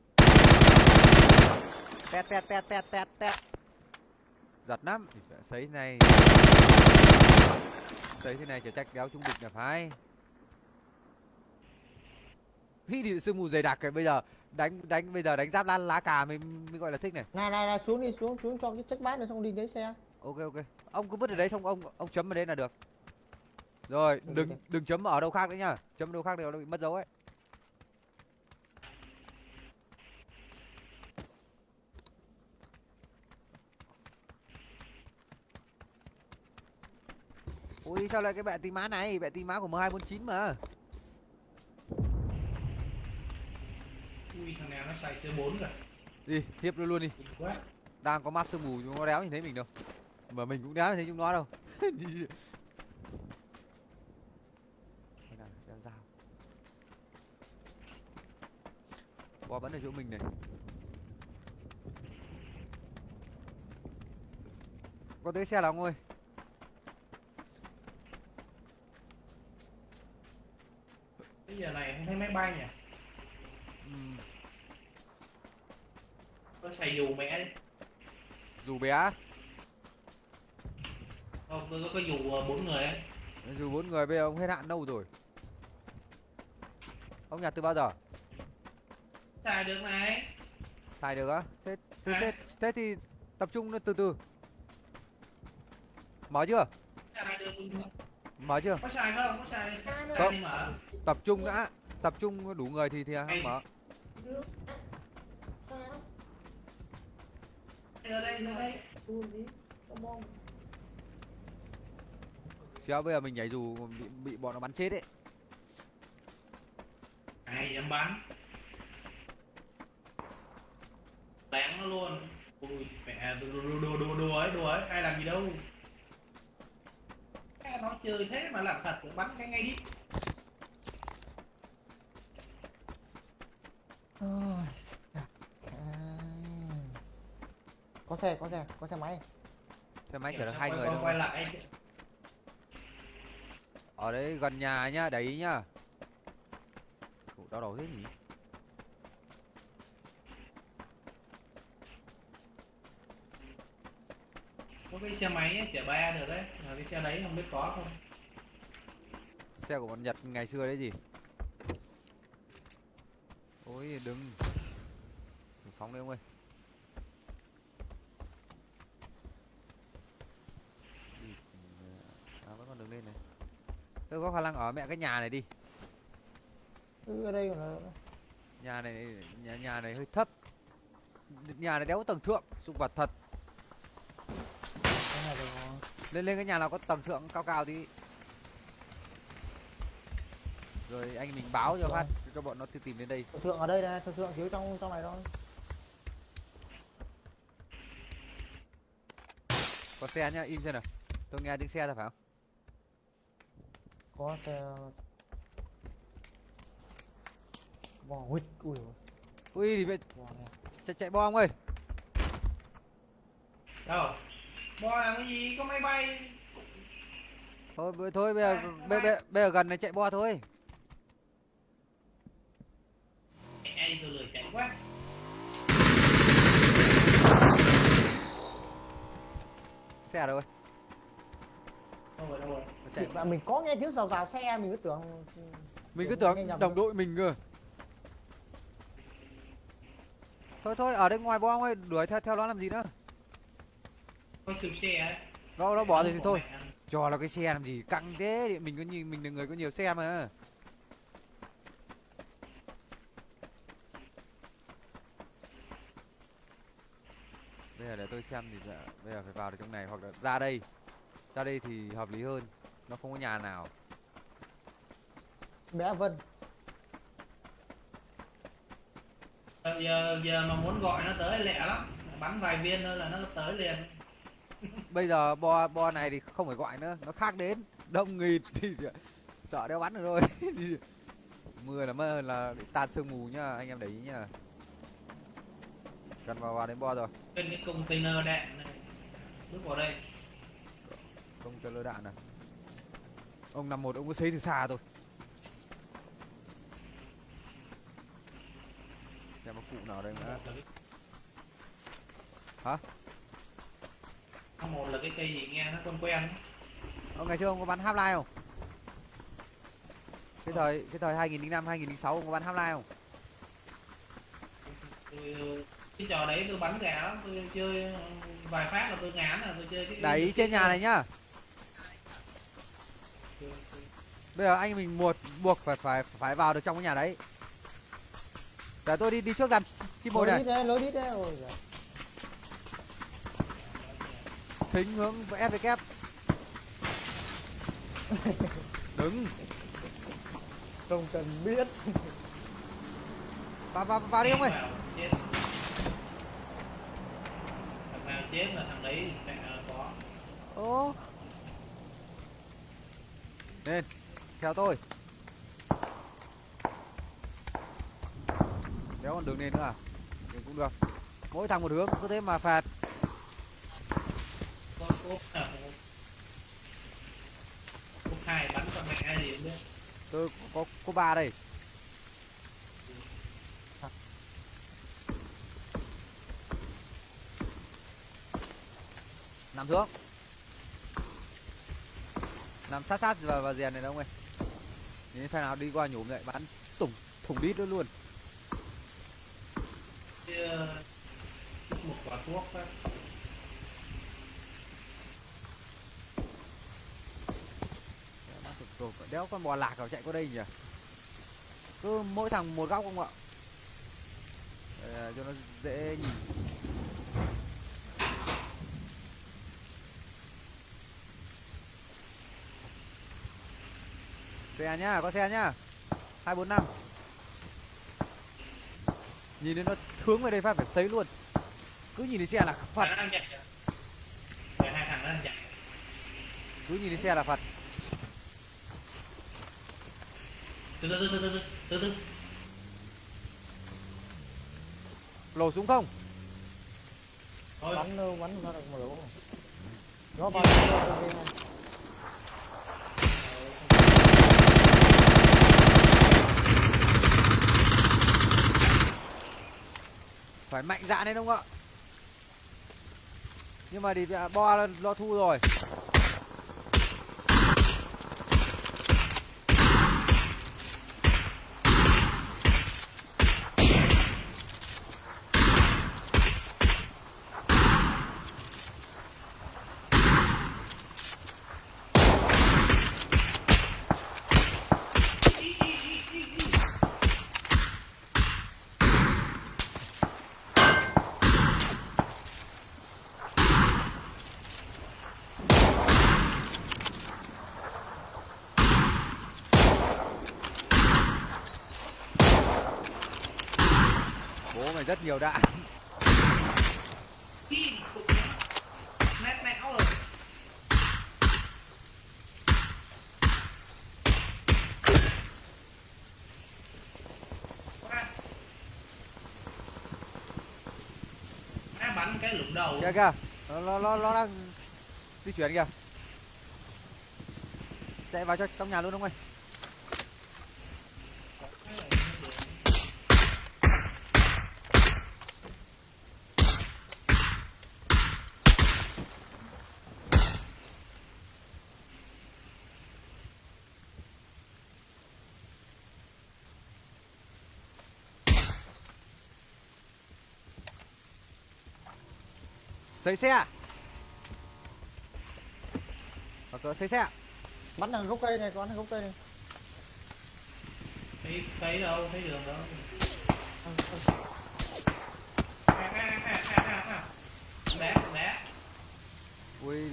Tét. Giật lắm. Sấy này. Sấy thế này chả trách đéo trung địch là phải. Hí thì sương mù dày đặc cái bây giờ đánh giáp lá cà mới gọi là thích này. Này xuống đi, xuống cho cái check bát này xong đi lấy xe. Ok. Ông cứ vứt ở đấy xong ông chấm ở đấy là được. Rồi, đừng chấm ở đâu khác nữa nhá. Chấm ở đâu khác đều nó bị mất dấu ấy. Ui sao lại cái bệ tí má này, bệ tí má của M249 mà. Ui, thằng nào nó xài C4 rồi. Đi, hiếp nó luôn đi. Đỉnh quá. Đang có map sương mù chúng nó đéo nhìn thấy mình đâu. Mà mình cũng đéo thấy chúng nó đâu. Đeo dao. Bo vẫn ở chỗ mình này. Có tới xe nào ông ơi? Bây giờ này không thấy máy bay nhỉ? Có xài dù mẹ đi. Dù bé. Không, tôi có dù 4 người ấy. Dù 4 người bây giờ ông hết hạn đâu rồi? Ông nhặt từ bao giờ? Xài được này. Xài được á? Thế thì tập trung nó từ từ. Mở chưa? Xài được. Mở chưa? Có xài không? Có xài. Xa nữa. Xài đi mở. Tập trung đã. Tập trung đủ người thì hãng mở. Được. Xa lắm. Đây, đây. Ui gì? Có bom. Xéo bây giờ mình nhảy dù bị bọn nó bắn chết ấy. Ai dám bắn. Lén nó luôn. Ui mẹ đùa ấy, ai làm gì đâu. Nó chơi thế mà làm thật, bắn cái ngay đi. Ôi, có xe máy. Xe máy chở được 2 người Quay thôi. lại. Ở đấy gần nhà nhá, đấy nhá. Ủa, đau đầu thế nhỉ? Có cái xe máy ấy, chở 3 được đấy, mà cái xe đấy không biết có không. Xe của bọn Nhật ngày xưa đấy gì? Ôi đừng phóng đi ông ơi. Vẫn còn đường lên này. Tôi có khả năng ở mẹ cái nhà này đi. Ở đây còn là... Nhà này hơi thấp. Nhà này đéo có tầng thượng, sụng vật thật. Cái này thì có... Lên cái nhà nào có tầng thượng cao tí. Rồi anh mình báo cho phát cho bọn nó tìm đến đây. Thượng ở đây này, thượng chiếu trong này thôi. Có xe nhá, im xem nào. Tôi nghe tiếng xe rồi phải không? Có xe... Bò huyết, ui dồi. Ui thì Bò này. chạy bom ơi. Đâu? Bo làm cái gì? Có máy bay. Thôi bây giờ gần này chạy bo thôi. Ai tôi lười chạy quá. Xe đâu rồi? Đâu rồi. Nó chạy. Mà mình có nghe tiếng rào xe, mình cứ tưởng... Mình cứ tưởng đồng đội mình cơ. Thôi ở đây ngoài bom ơi, đuổi theo nó làm gì nữa. Có chụp xe ấy. Nó bỏ rồi thì thôi. Cho là cái xe làm gì căng thế, mình có nhìn mình là người có nhiều xe mà. Bây giờ để tôi xem thì bây giờ phải vào được trong này hoặc là ra đây. Ra đây thì hợp lý hơn. Nó không có nhà nào. Bé Vân. Giờ mà muốn gọi nó tới lẹ lắm. Bắn vài viên thôi là nó tới liền. Bây giờ bo này thì không phải gọi nữa, nó khác đến đông nghịt thì sợ đeo bắn được rồi. Mưa là mưa là bị tan sương mù nhá, anh em để ý nhá. Gần vào đến bo rồi. Bên cái container đạn này. Bước vào đây. Không cho lơ đạn này. Ông nằm một ông có xấy từ xa thôi. Xem có cụ nào ở đây nữa. Hả? Một là cái cây gì nghe nó quen. Ông ngày xưa ông có bắn Half-Life không? Cái thời 2005 2006 ông có bắn Half-Life không? Cái trò đấy tôi bắn gà lắm, tôi chơi vài phát là tôi ngán là tôi chơi cái Đấy trên nhà này nhá. Bây giờ anh mình buộc phải vào được trong cái nhà đấy. Để tôi đi trước làm chim mồi này. Lối đi đấy. Ôi giời. Thính hướng SVK. Đứng. Không cần biết. Vào đi ông ơi. Thằng nào chết là thằng đấy có. Ô. Lên, theo tôi. Đéo còn đường lên nữa à? Đường cũng được. Mỗi thằng một hướng, cứ thế mà phạt. Có cốt à, cốt hai bắn con mẹ gì cũng biết. Tôi có 3 đây. Nằm xuống. Nằm sát sát vào rèn này đâu ông ơi. Nếu thằng nào đi qua nhổm dậy bắn thủng đít luôn. Chứ một quả thuốc á. Đéo con bò lạc nào chạy qua đây nhỉ. Cứ mỗi thằng một góc không ạ. Cho nó dễ nhìn. Xe nhá, có xe nhá. 245. Nhìn đến nó hướng về đây phát phải sấy luôn. Cứ nhìn thấy xe là phạt. Nó đang chạy kìa. Rồi hai thằng nó đang chạy. Cứ nhìn thấy xe là phạt. Từ. Lổ súng không? Thôi. Bắn đâu, bắn ra được một lỗ. Nó bắn ra đây này. Phải mạnh dạn lên không ạ? Nhưng mà thì bo lo thu rồi. Bố mày rất nhiều đạn. Nét não rồi. Má bắn cái lụng đầu. Kìa kìa. Nó đang di chuyển kìa. Chạy vào cho trong nhà luôn ông ơi. Xây xe. Hoặc là xây xe. Bắn thằng gốc cây này, có thằng gốc cây này. Thấy đâu, thấy đường đâu. Đá. Ui.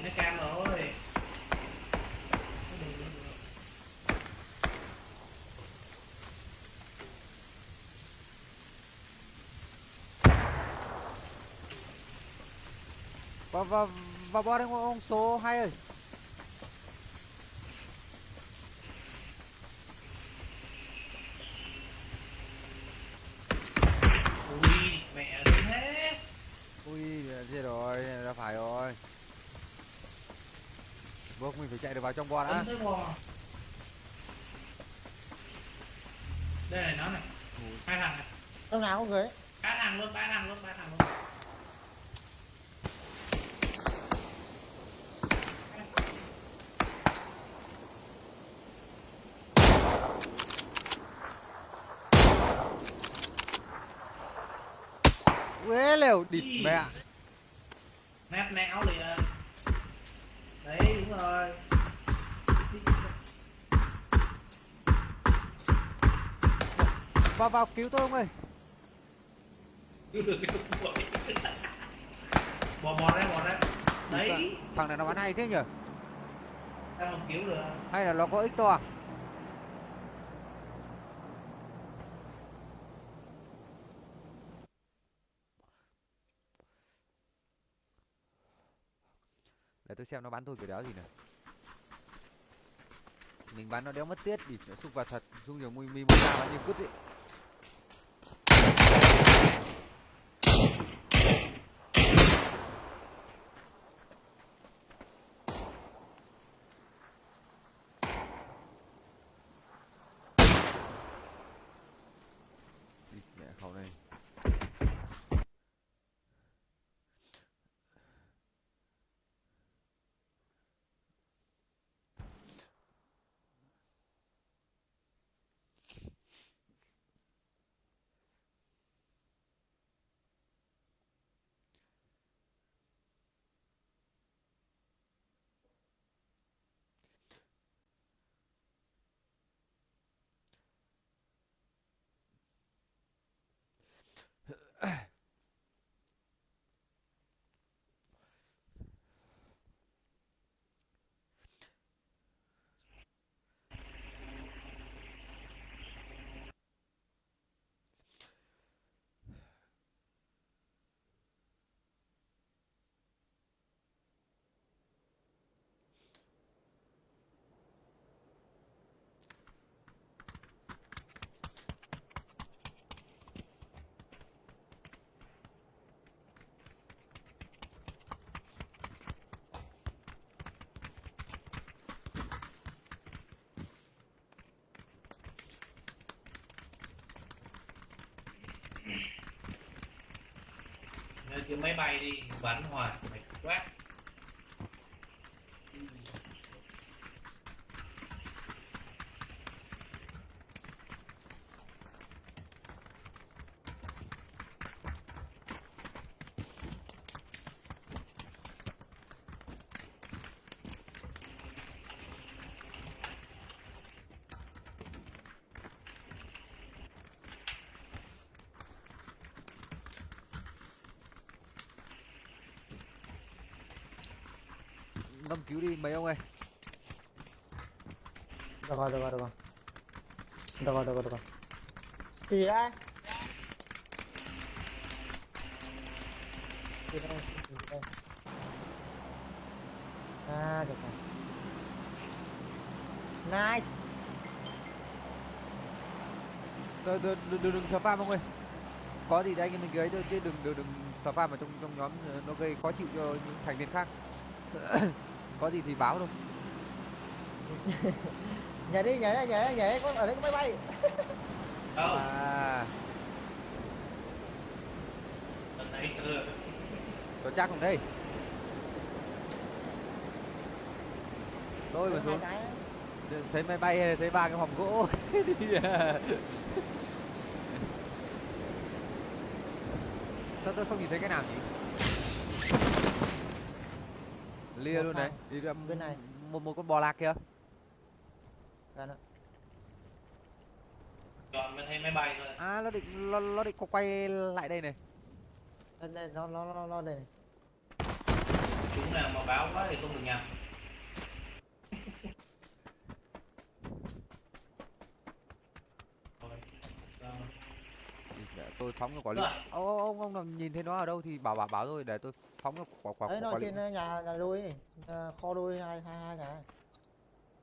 Nó cam rồi. Vào bo đây ông số 2 ơi. Ui mẹ đúng thế. Ui chết rồi, ra phải rồi. Buộc mình phải chạy được vào trong bo đã. Tới bò. Đây này nó này. Hai thằng này. Trong nào có người ấy. Ba thằng luôn. Quế lều địt mẹ. Nét não liền. Đấy đúng rồi. Vào cứu tôi ông ơi. Bỏ ra. Đấy. Thằng này nó bắn hay thế nhỉ? Sao không cứu được? Hay là nó có ích to à? Để tôi xem nó bắn tôi kiểu đéo gì này. Mình bắn nó đéo mất tiết thì nó xúc vào thật, xúc nhiều mùi mi một sao như cứt ấy. Mẹ khẩu này. Nhớ kiếm máy bay đi, bắn hoài mày quát. Ngâm cứu đi mấy ông ơi. Được rồi. Gì đấy? Gì đây? À, được rồi. Nice. Đừng xà pham ông ơi. Có gì thì anh em mình cưới thôi chứ đừng xà pham ở trong nhóm, nó gây khó chịu cho những thành viên khác. Có gì thì báo thôi. Nhảy đi, có ở đây có máy bay. Đâu? À, Ở đây. có chắc không đây. Tôi mà xuống Hai cái. thấy máy bay hay là thấy ba cái hòm gỗ. Sao tôi không nhìn thấy cái nào nhỉ? Lia Một luôn thằng. đấy. Đi Bên này. một con bò lạc kìa. Gần ạ. Chọn mới thấy máy bay thôi. À, nó định quay lại đây này. Đây nó đây này. Chúng nào mà báo quá thì không được nhầm. Để tôi phóng cái quả lựu. Rồi. Ông nào nhìn thấy nó ở đâu thì bảo tôi để tôi phóng cái quả Đấy, nó lựu. trên nhà là đôi ấy. Kho đôi hai cái.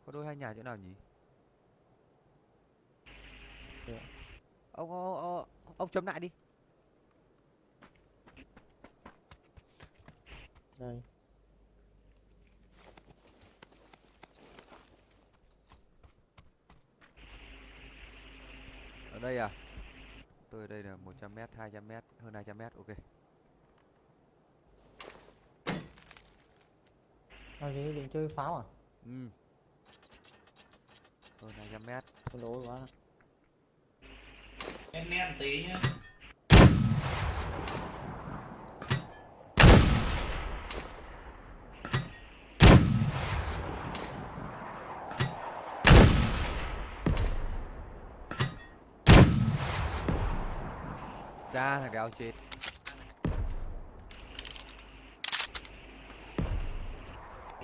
Có đôi hai nhà chỗ nào nhỉ? Được. Ông chấm lại đi. Đây. Ở đây à? Tôi ở đây là 100m, 200m, hơn 200m, ok. Gì định chơi pháo à? Ừ. Hơn 200m. Con đố quá. Em nén tí nhá. cha thằng đéo chết.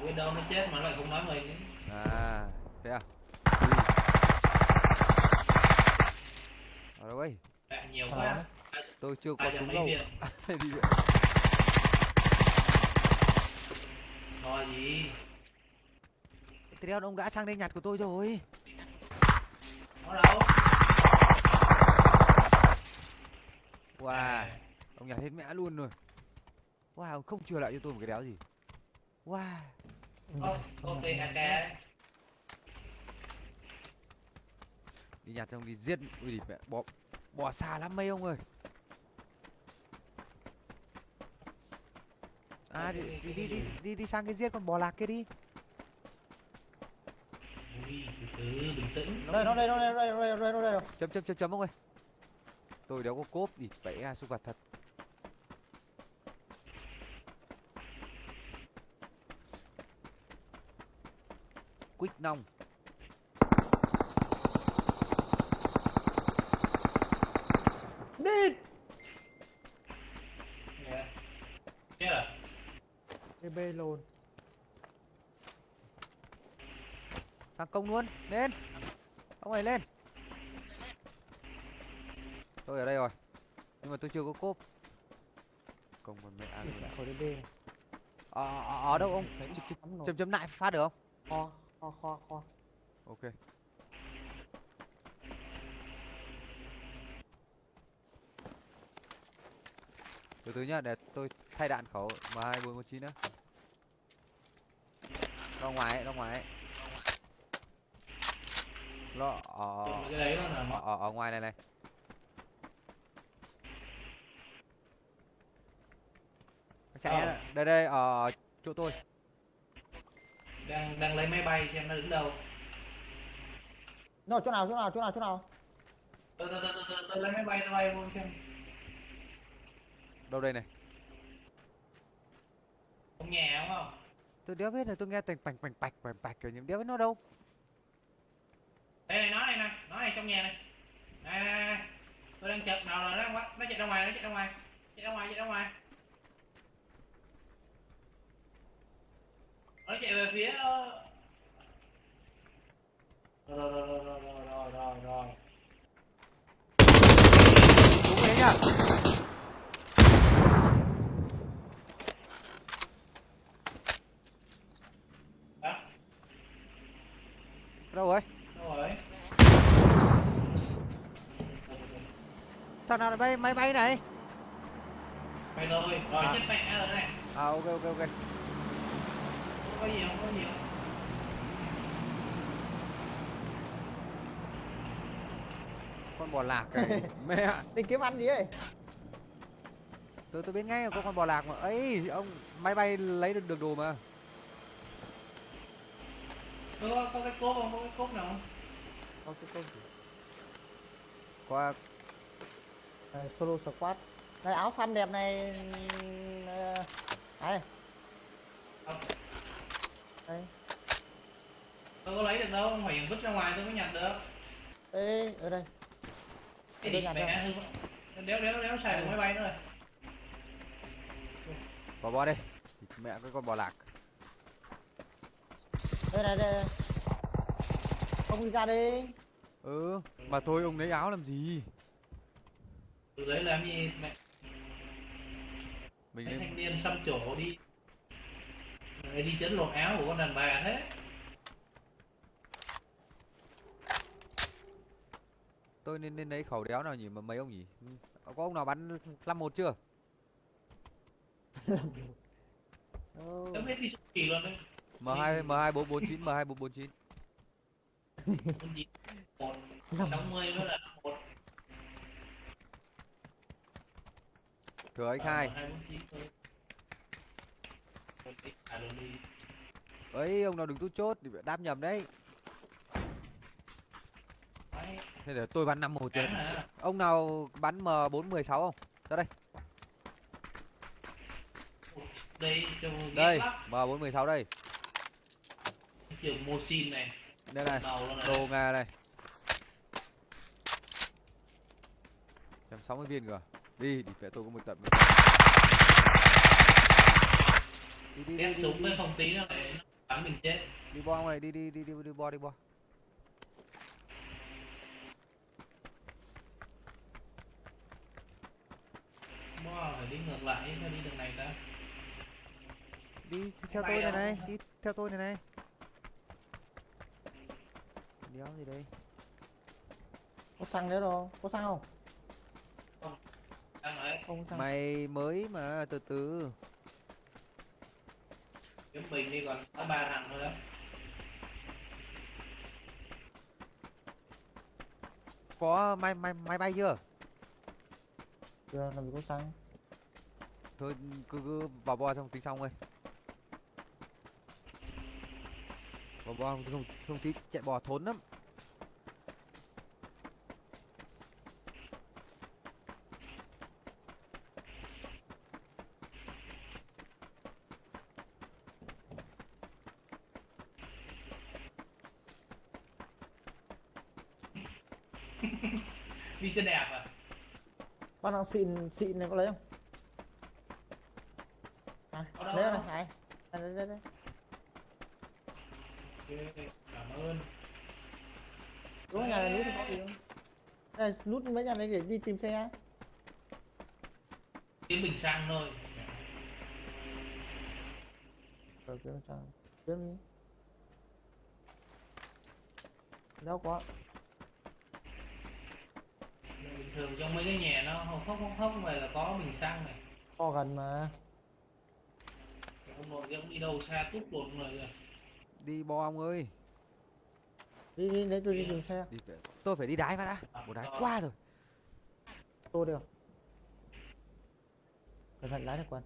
Biết đâu nó chết mà lại không nói mình ấy. À thế à. Ở đâu ấy? Lại nhiều Thằng quá. nào Tôi chưa có Ai súng lấy đâu. viện. Đi viện. Thôi gì. Thế đéo ông đã sang đây nhặt của tôi rồi. Nó đâu? Wow, ông nhặt hết mẹ luôn rồi. Wow, ông không chừa lại cho tôi một cái đéo gì. Wow. Có cây AK đấy. Đi nhặt xong đi giết. Ui mẹ, bỏ xa lắm mấy ông ơi. À đi sang cái giết con bò lạc kia đi. Ui, từ từ, bình tĩnh. Đây, nó đây rồi. Chấm ông ơi. Tôi đéo có cốp đi, bẻ ra súc vật thật. Quýt nong. Đi. Dạ. Chết rồi. TB luôn. Sang công luôn, lên. Ông ơi lên. Tôi ở đây rồi. Nhưng mà tôi chưa có cốp. Công con mẹ ăn rồi. Khỏi TB này. Ở đâu ông? Lắm rồi. Chấm lại phát được không? Kho. Ok. Từ từ nhá, để tôi thay đạn khẩu M2419 nữa. Ra ngoài ấy. Nó Cái đấy nó là ở ngoài này. Chạy đây ở chỗ tôi. đang lấy máy bay xem nó đứng đâu. Nó ở chỗ nào? Tôi lấy máy bay nó bay luôn xem. Đâu đây này? Không nhà đúng không? Tôi đéo biết là tôi nghe thành bạch kiểu nhưng đéo biết nó đâu. Đây này, nó này trong nhà này. Này. Tôi đang chật nào rồi nó chạy ra ngoài. Nó chạy về phía rồi. Đúng đấy nhá. Đó. Đâu rồi? Đâu rồi? Thằng nào lại máy bay này? Bay rồi. Rồi chết mẹ rồi này. À ok. Không có gì không. Con bò lạc này mẹ. Đi kiếm ăn gì ấy? Tôi biết ngay là có con bò lạc mà. Ấy ông máy bay lấy được đồ mà. Có cái cốp không? Có cái cốp nào không? Có cái Qua này, solo squad. Này áo xanh đẹp này. Đây. Không. Đây. Tôi có lấy được đâu, phải vứt ra ngoài tôi mới nhặt được. Ê, ở đây. Cái Tôi gì nhặt mẹ hư. Đéo xài được máy bay nữa rồi. bò đây. Mẹ cái con bò lạc. Đây. Ông đi ra đi. Mà thôi ông lấy áo làm gì? Từ đấy làm gì mẹ? Mình Mấy lên thanh niên xăm trổ đi. Đấy, đi chấn lột áo của con đàn bà thế. tôi nên lấy khẩu đéo nào nhỉ mà mấy ông nhỉ? Có ông nào bắn 51 chưa? Tấm hết đi số kỳ luôn đấy. M2449 M2449. Con gì? 160 nữa là 1. Thừa anh hai. 249 thôi. Ấy ông nào đừng tút chốt thì bị đáp nhầm đấy. Đấy, Thế để tôi bắn 51 chưa? cắn hả? Ông nào bắn M416 không? Ra đây. Đây cho Đây, ghét lắm. M416 đây. Trường Mosin này. Đây này. Đầu luôn này. Đồ nghề này. 160 viên kìa. Đi mẹ tôi có một tận. Đi Ép súng với không tí nữa lại nó bắn mình chết. đi bo mày, đi bo. Wow, phải đi ngược lại chứ đi đường này ta. Đi theo Bay tôi này đâu? này, đi theo tôi này. Đéo gì đây? Có xăng nữa đâu, có xăng không? Đang đấy, Không có xăng. Mày mới mà từ từ. kiếm mình đi còn có 3 thằng thôi đó. Có máy bay chưa? Giờ làm gì có xăng. Thôi cứ vào bo xong tính xong rồi. Vào bo không tí chạy bò thốn lắm. Đi xe đẹp à? Bác nào xịn này có lấy không? Có đâu, Lấy có này, đâu. này. Đây. Ok, cảm ơn. Đúng nhà này nút thì có gì không? Đây, nút mấy nhà này để đi tìm xe. Kiếm bình xăng thôi. Rồi kiếm sao? Kiếm đi. Đâu có. Bình thường trong mấy cái nhà nó không phải là có bình xăng này. Kho gần mà. Ông nội ông đi đâu xa tút luôn rồi. Đi bo ông ơi. Đi lấy tôi đi tìm xe. Tôi phải đi đái vào đã. Một đái qua rồi. Tôi được. Cẩn thận lái được quần.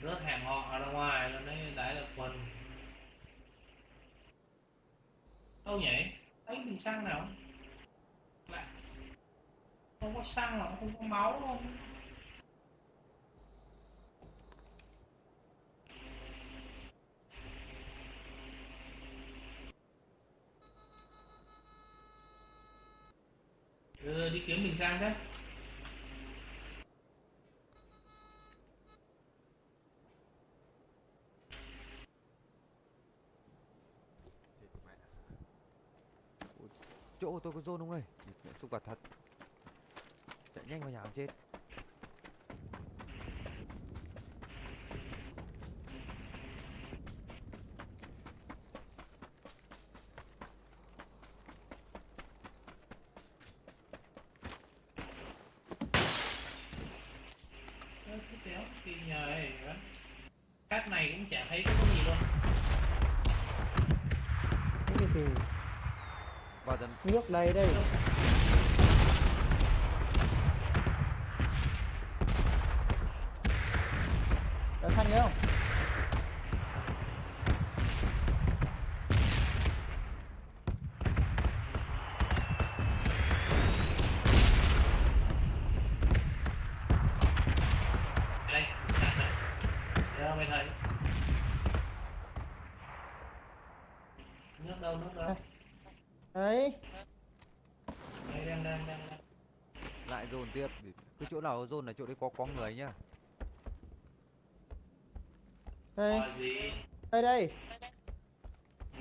Rớt hàng họ ra ngoài rồi đấy đãi là quần. Đâu nhỉ? Thấy bình xăng nào? Lại. Không có xăng mà không có máu luôn. Đi kiếm bình xăng đấy. Chỗ của tôi có zone không ơi? Mẹ xúc quả thật. Chạy nhanh vào nhà ông chết. Cái kéo kia nhờ ấy. Phát này cũng chả thấy có gì luôn. Cái gì thì Vào dần. nước đây. Có xăng nhớ không? Đây, đây mày thấy. Nước đâu? Đấy. Đây, đang. Lại dồn tiếp. Cái chỗ nào dồn là chỗ đấy có người nhá. Đây. Hỏi gì? Đây.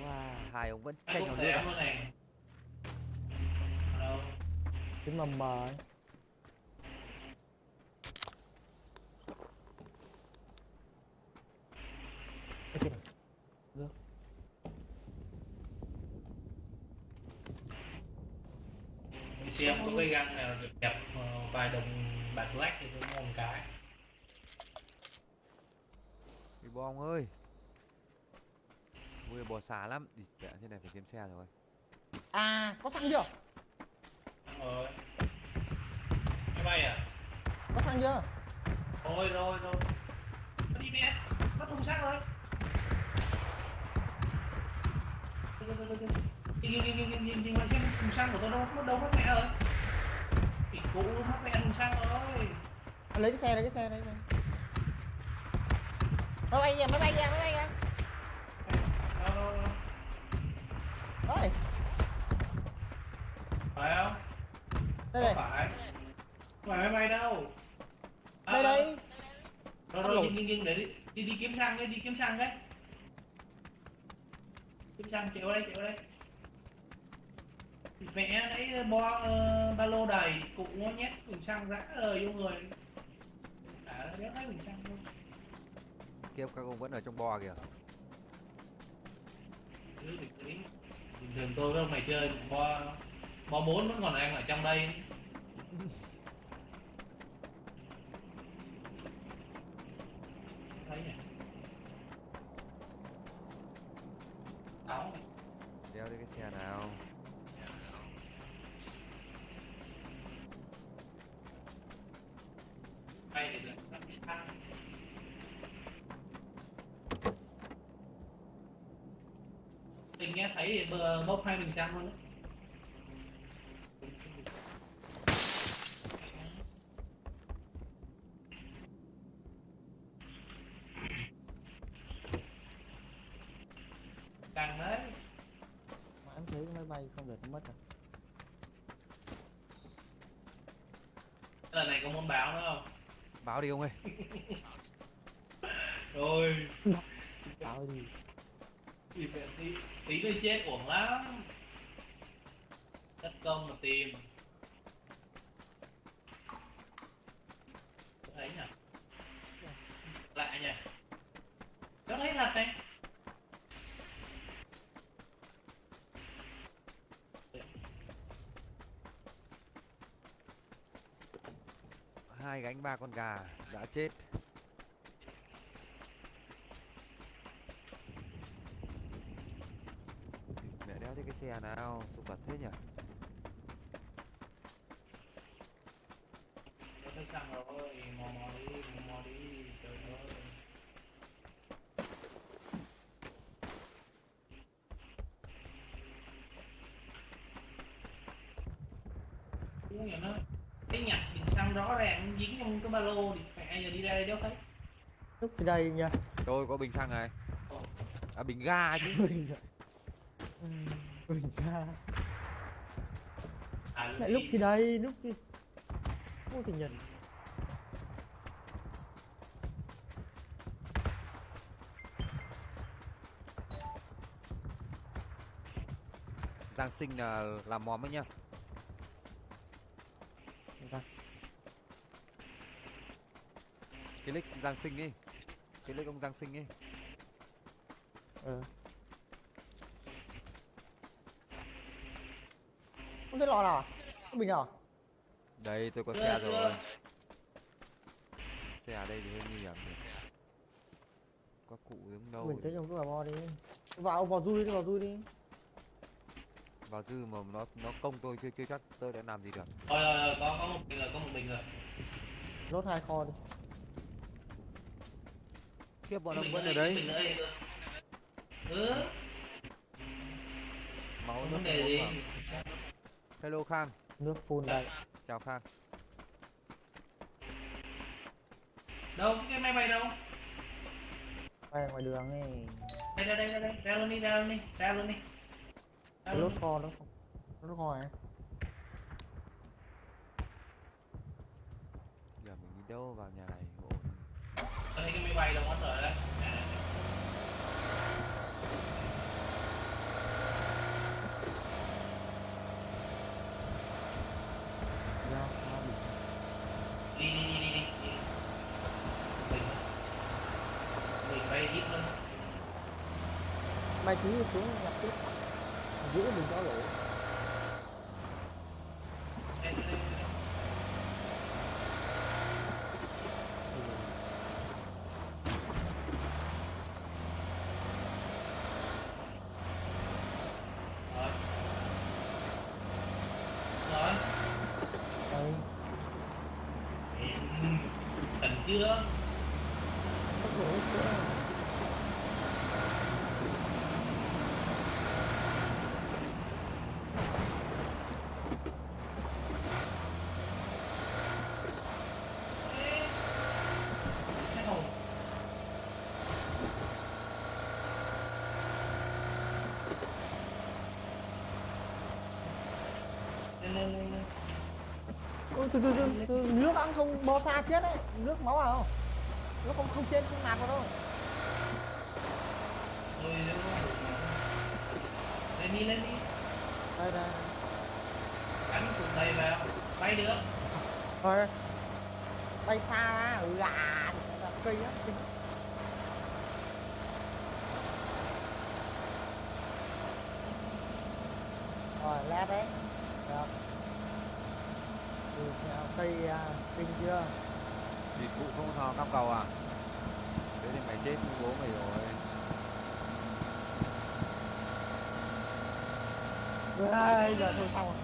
Wow, hai ông vẫn Anh tranh cũng nhau để nữa. em luôn này. Đâu? Cái mầm mờ ấy. Đây kìa. Được. Mình xem có cái găng nào đẹp vài đồng bạc black thì tôi mua một cái. Đi bo ông ơi. Ui bò xà lắm. Đi mẹ thế này phải kiếm xe rồi. À, có xăng chưa? Đúng rồi. Máy bay à? Có xăng chưa? Rồi. Nó đi mẹ. Nó thùng xăng rồi. Nhìn mà xem thùng xăng của tôi đâu mất mẹ rồi. Thì cũ mất mẹ thùng xăng rồi. À, lấy cái xe. Máy bay kìa. Đâu. Ôi, Phải không? Đây Không này, phải. Không phải máy bay đâu. đây đây. Rồi Alo. rồi dừng để đi kiếm xăng đấy, đi kiếm xăng đấy. Kiếm xăng chịu đây, chịu đây. Mẹ nãy ba lô đầy, cụ nó nhét bình xăng rã rồi vô người. Đã đéo thấy bình xăng luôn. Kia các ông vẫn ở trong bo kìa. Bình thường tôi với ông mày chơi bo 4 vẫn còn đang ở trong đây. Thấy nhỉ? Sáu. Đeo đi cái xe nào. Đây thì được. Mình nghe thấy thì bốc 2 bình xăng luôn đấy. Càng đấy. Mà em thấy máy bay không để nó mất rồi. Lần này có muốn báo nữa không? Báo đi ông ơi. Rồi. Báo đi. Tí nữa chết uổng lắm. Đất công mà tìm. Thấy nhỉ? Lạ nhỉ? Có thấy thật này. Hai gánh ba con gà đã chết. Mẹ đeo đi cái xe nào, sụp vật thế nhỉ? Nó thấy xăng rồi, mò mò đi, trời ơi. Đúng rồi nó. Cái nhặt bình xăng rõ ràng dính trong cái ba lô thì mẹ giờ đi ra đây đéo thấy. Lúc thì đây nha. Tôi có bình xăng này. À bình ga chứ. Bình ga. À, Mẹ lúc thì đây, lúc thì mua thì nhận. Giang Sinh là làm móm ấy nhá. Cái nick Giang Sinh ấy. Cái nick ông Giang Sinh ấy. Không thấy lò nào à? Có bình nào à? Đây tôi có Chưa, xe chưa. rồi. Xe ở đây thì hơi nguy hiểm nhỉ. Có cụ đứng đâu. Mình thấy trong cái bà bo đi. Vào dui đi, vào dui đi. Vào dư mà nó công tôi chưa chắc tôi đã làm gì được. Rồi, có một bình rồi, có một bình rồi. Lốt 2 kho đi. Tiếp bọn Cái ông bình vẫn ở nữa đấy. bình nữa đây cơ. Ừ, Máu không nước vấn đề gì. vào. Hello Khang, Nước full đây. chào Khang. Đâu, cái máy bay đâu? Bay ngoài đường này. Đây, ra luôn đi. Ra luôn Lốt đi. kho đó. Lốt kho này. Giờ mình đi đâu vào nhà này ổn. Tôi thấy cái máy bay đâu mất rồi đấy. Ra kho đi. Đi. Mình bay ít luôn. Bay tí xuống nhập tiếp. Giữ mình cho lỗ. Đây. Rồi. Đây. Tỉnh chưa? Tốc độ chưa? Cái hồn. Lên. từ nước ăn không bò xa chết đấy, nước máu vào, nó không chết không nạt vào đâu. Ôi, lên đi, lên đi. Đây đây. Bắn cùng đầy vào, bay được. Rồi. Bay xa ra, gà cây á. Rồi lát đấy. Được. Cây kinh chưa? Thì cụ không thò cam cầu à? Thế thì mày chết với bố mày rồi. Ơi, giờ thôi xong rồi.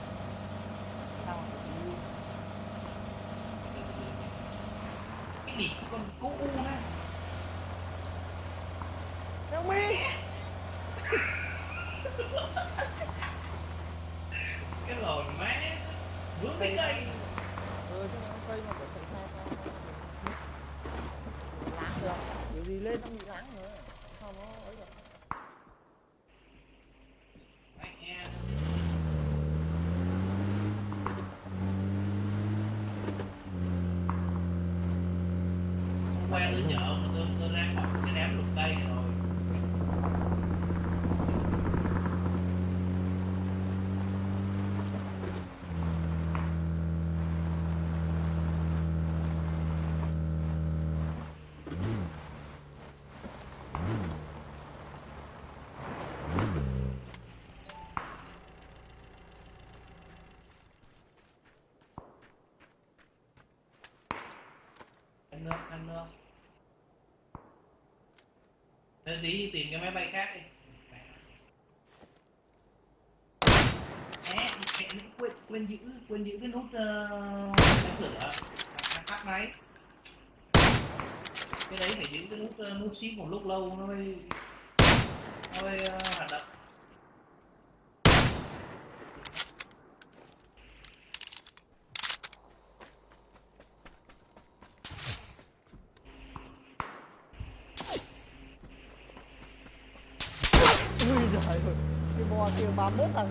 Xong rồi. Cái đỉ con cũ ha. Em mi. Cái lồn má vướng cái cây. Chứ cây mà phải chạy xa cho láng được. Điều gì lên nó bị láng nữa. Sao nó ấy được. Mẹ. Quen tôi chợ mà tôi ra khỏi cái đám lục cây rồi. Ăn nước. Thế tí tìm cái máy bay khác đi. Quên giữ cái nút cửa tắt máy. Cái đấy phải giữ cái nút shift một lúc lâu nó mới hoạt động. Ui giời ơi, cái bo kia 31 thằng.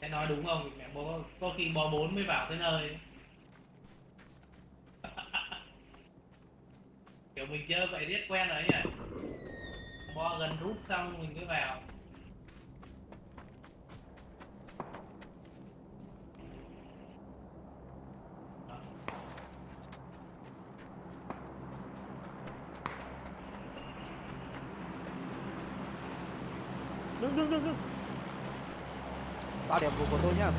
Thế nói đúng không? Mẹ bố có khi bò 4 mới vào tới nơi. Kiểu mình chơi vậy riết quen rồi nhỉ. Bo gần rút xong mình mới vào. Đừng. Bao điểm của tôi nhá.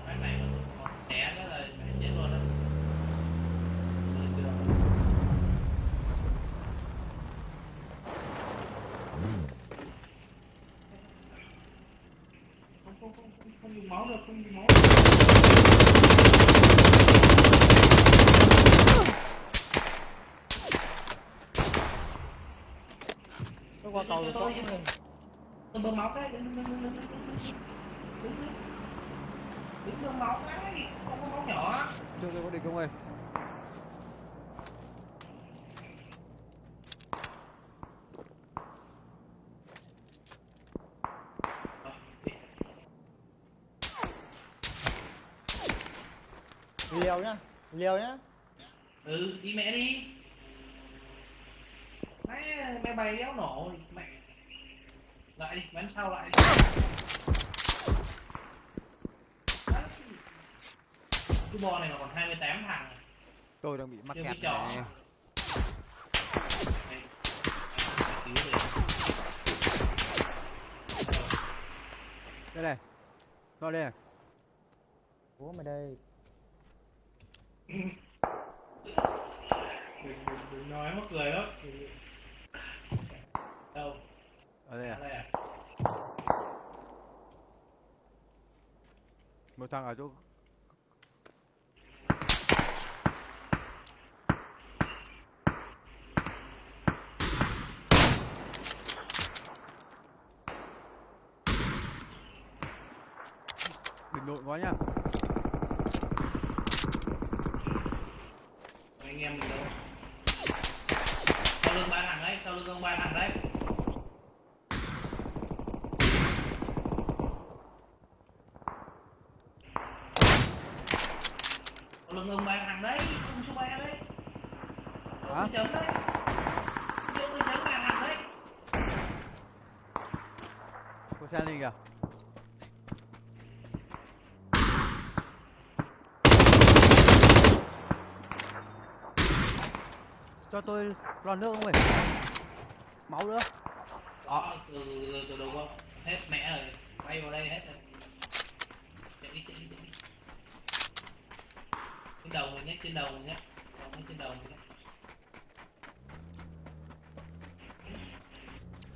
Cái này còn té nữa là phải chết luôn đó. Không dùng máu được, không dùng máu được. Nó qua cầu được tốt chứ. Tôi bơm máu cái, đứng bơm máu cái, không có máu nhỏ. Chưa tôi có địch không ơi. Liều nhá. Ừ, đi mẹ đi. Máy bay đéo nổ mẹ. Lại đi, bắn sau lại đi. Cái bò này mà còn 28 thằng. Tôi đang bị mắc Chưa kẹt biết trò. này. Đây này. Nó đây này. Ủa mày đây. Đừng nói mắc cười lắm. Đâu? Ở đây à? Đây à? Một thằng ở chỗ quá nhá. Anh em mình đâu? Sau lưng ba thằng đấy, sau lưng ông ba thằng đấy. Sau lưng ông ba thằng đấy, ông số 3 đấy. Hả? Tôi chấm đấy. Vô tôi chấm ba thằng đấy. Cô xe đi kìa. Cho tôi lon nước không ơi. Máu nữa. Đó, từ đầu không? Hết mẹ rồi, bay vào đây hết rồi. Chạy đi. Trên đầu mình nhé, trên đầu mình nhé. Trên đầu mình nhé.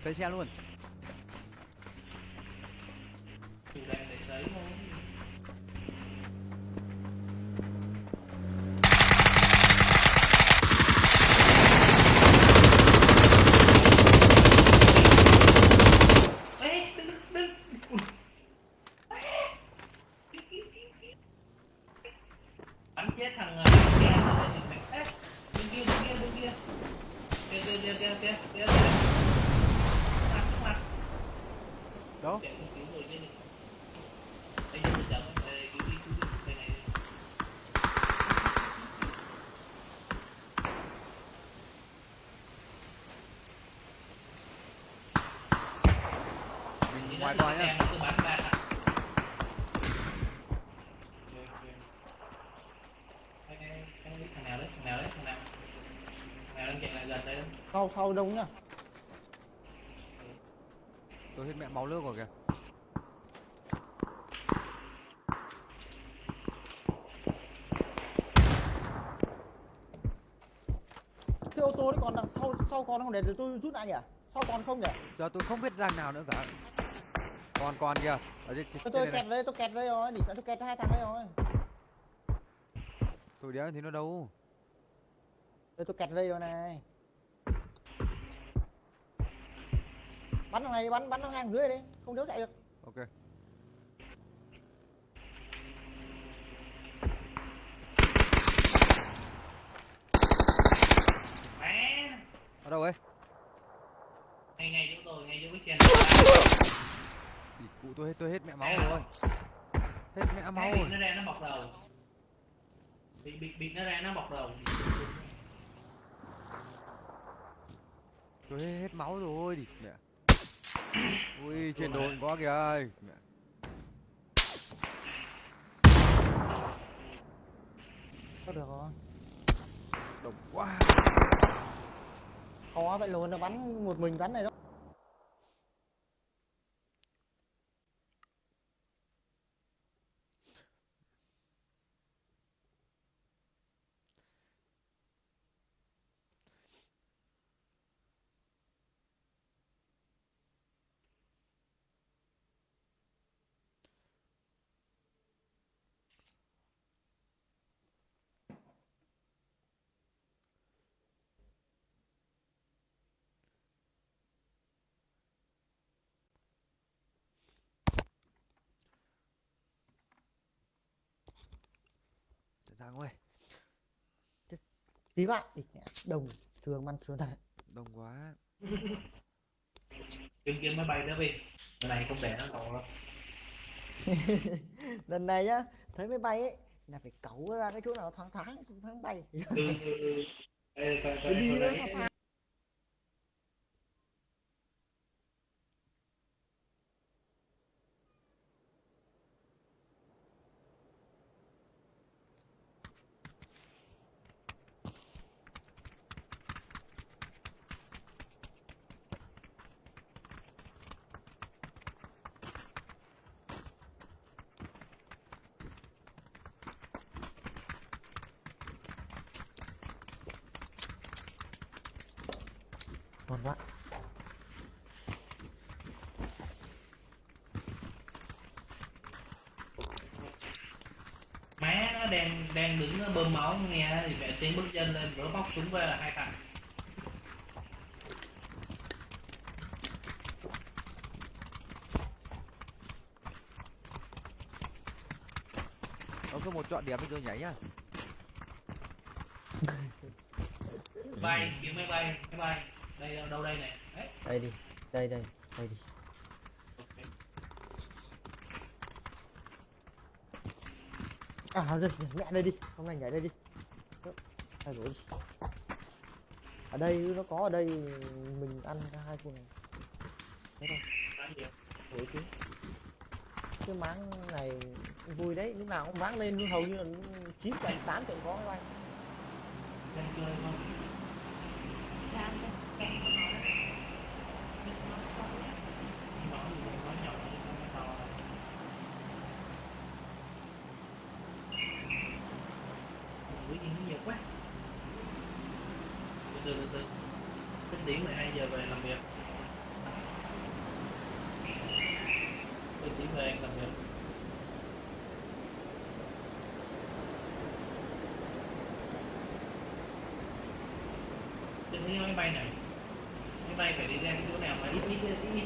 Xây xe luôn. Chủ đề để đấy thôi. Đừng. Bắn chết thằng kia rồi mày. Bên kia. Kia. Mặt. Đâu? Chạy không cứu rồi chứ. Đây vô chậm, đây cứu đi. Đây này. Mình ngoài coi nhá. Cứ bắn ba thằng. Thằng nào đấy? Thằng nào đang chạy lại gần đây đó. Sau đông nhá. Tôi hết mẹ máu nước rồi kìa. Cái ô tô đấy còn đằng sau còn không để tôi rút lại nhỉ? Sau còn không nhỉ? Giờ tôi không biết rằng nào nữa cả. Còn kìa. Ở trên Tôi này kẹt này. đây rồi, tôi kẹt hai thằng đây rồi. Tôi đéo thì nó đâu. Tôi kẹt đây rồi này. Bắn thằng này, bắn thằng hàng dưới đi, không đéo chạy được. Ok. Mẹ. Ở đâu ấy? Ngay chỗ tôi, ngay chỗ cái xe Địt cụ tôi hết mẹ máu rồi. Hết mẹ máu bịt rồi. nó ra nó bọc đầu. Bịt nó ra nó bọc đầu. Tôi hết máu rồi. Địt mẹ. Ui trên đồn có kìa ơi. Mẹ. Có được rồi. Đông quá. Khó vậy luôn, nó bắn một mình bắn này đó. Thằng ơi. Tí bạn, đồng thường bắn xuống thật. Đông quá. Kiếm máy bay nữa về. Lần này không để nó còn đâu. Lần này nhá, thấy máy bay ấy là phải cẩu ra cái chỗ nào thoáng thoáng bay. Ê, Phải đi nó xa xa. Ngon quá. Má nó đang đứng nó bơm máu nghe thì mẹ tiếng bước chân lên vỡ bóc súng về là hai thằng. số 1 chọn điểm rồi nhảy nhá. Bay kiếm máy bay đây đâu đây này đấy. Đây đi, đây đi. Ok. À rồi, mẹ đây đi, hôm nay nhảy đây đi. Thay đổi đi. Ở đây nó có ở đây mình ăn cả hai con này. Thấy không? Bán nhiều. Đổi chứ. Cái máng này vui đấy, lúc nào cũng váng lên hầu như là 9 trận 8 trận có máy bay. Đang chơi không? Làm cho Nói gì mà nói nhỏ chứ không nói to. Ủa gì nó nhiều quá. Từ từ tính điểm 12 giờ về làm việc. Tính điểm về làm việc. Trên thấy máy bay này, máy bay phải đi ra cái chỗ nào mà ít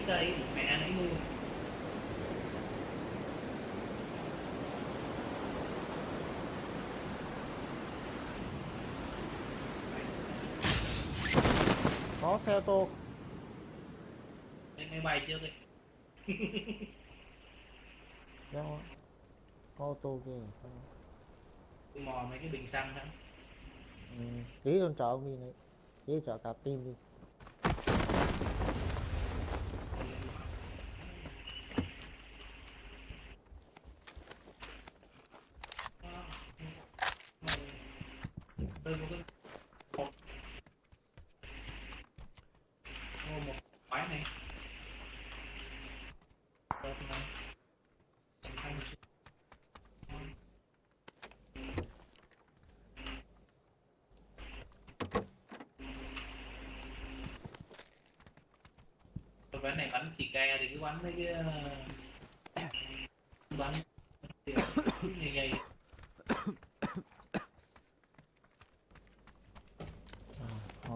cây mẹ nấy luôn. Có xe ô tô. Lên máy bay trước đi. Đâu có ô tô kia. Tôi mò mấy cái bình xăng hả? Ừ. Tí con chở ông đi này. Tí chở cả team đi. Tôi có cái một quái này. Tôi này. Cái ván này bắn xì ke thì cứ bắn mấy cái bắn như vậy. À,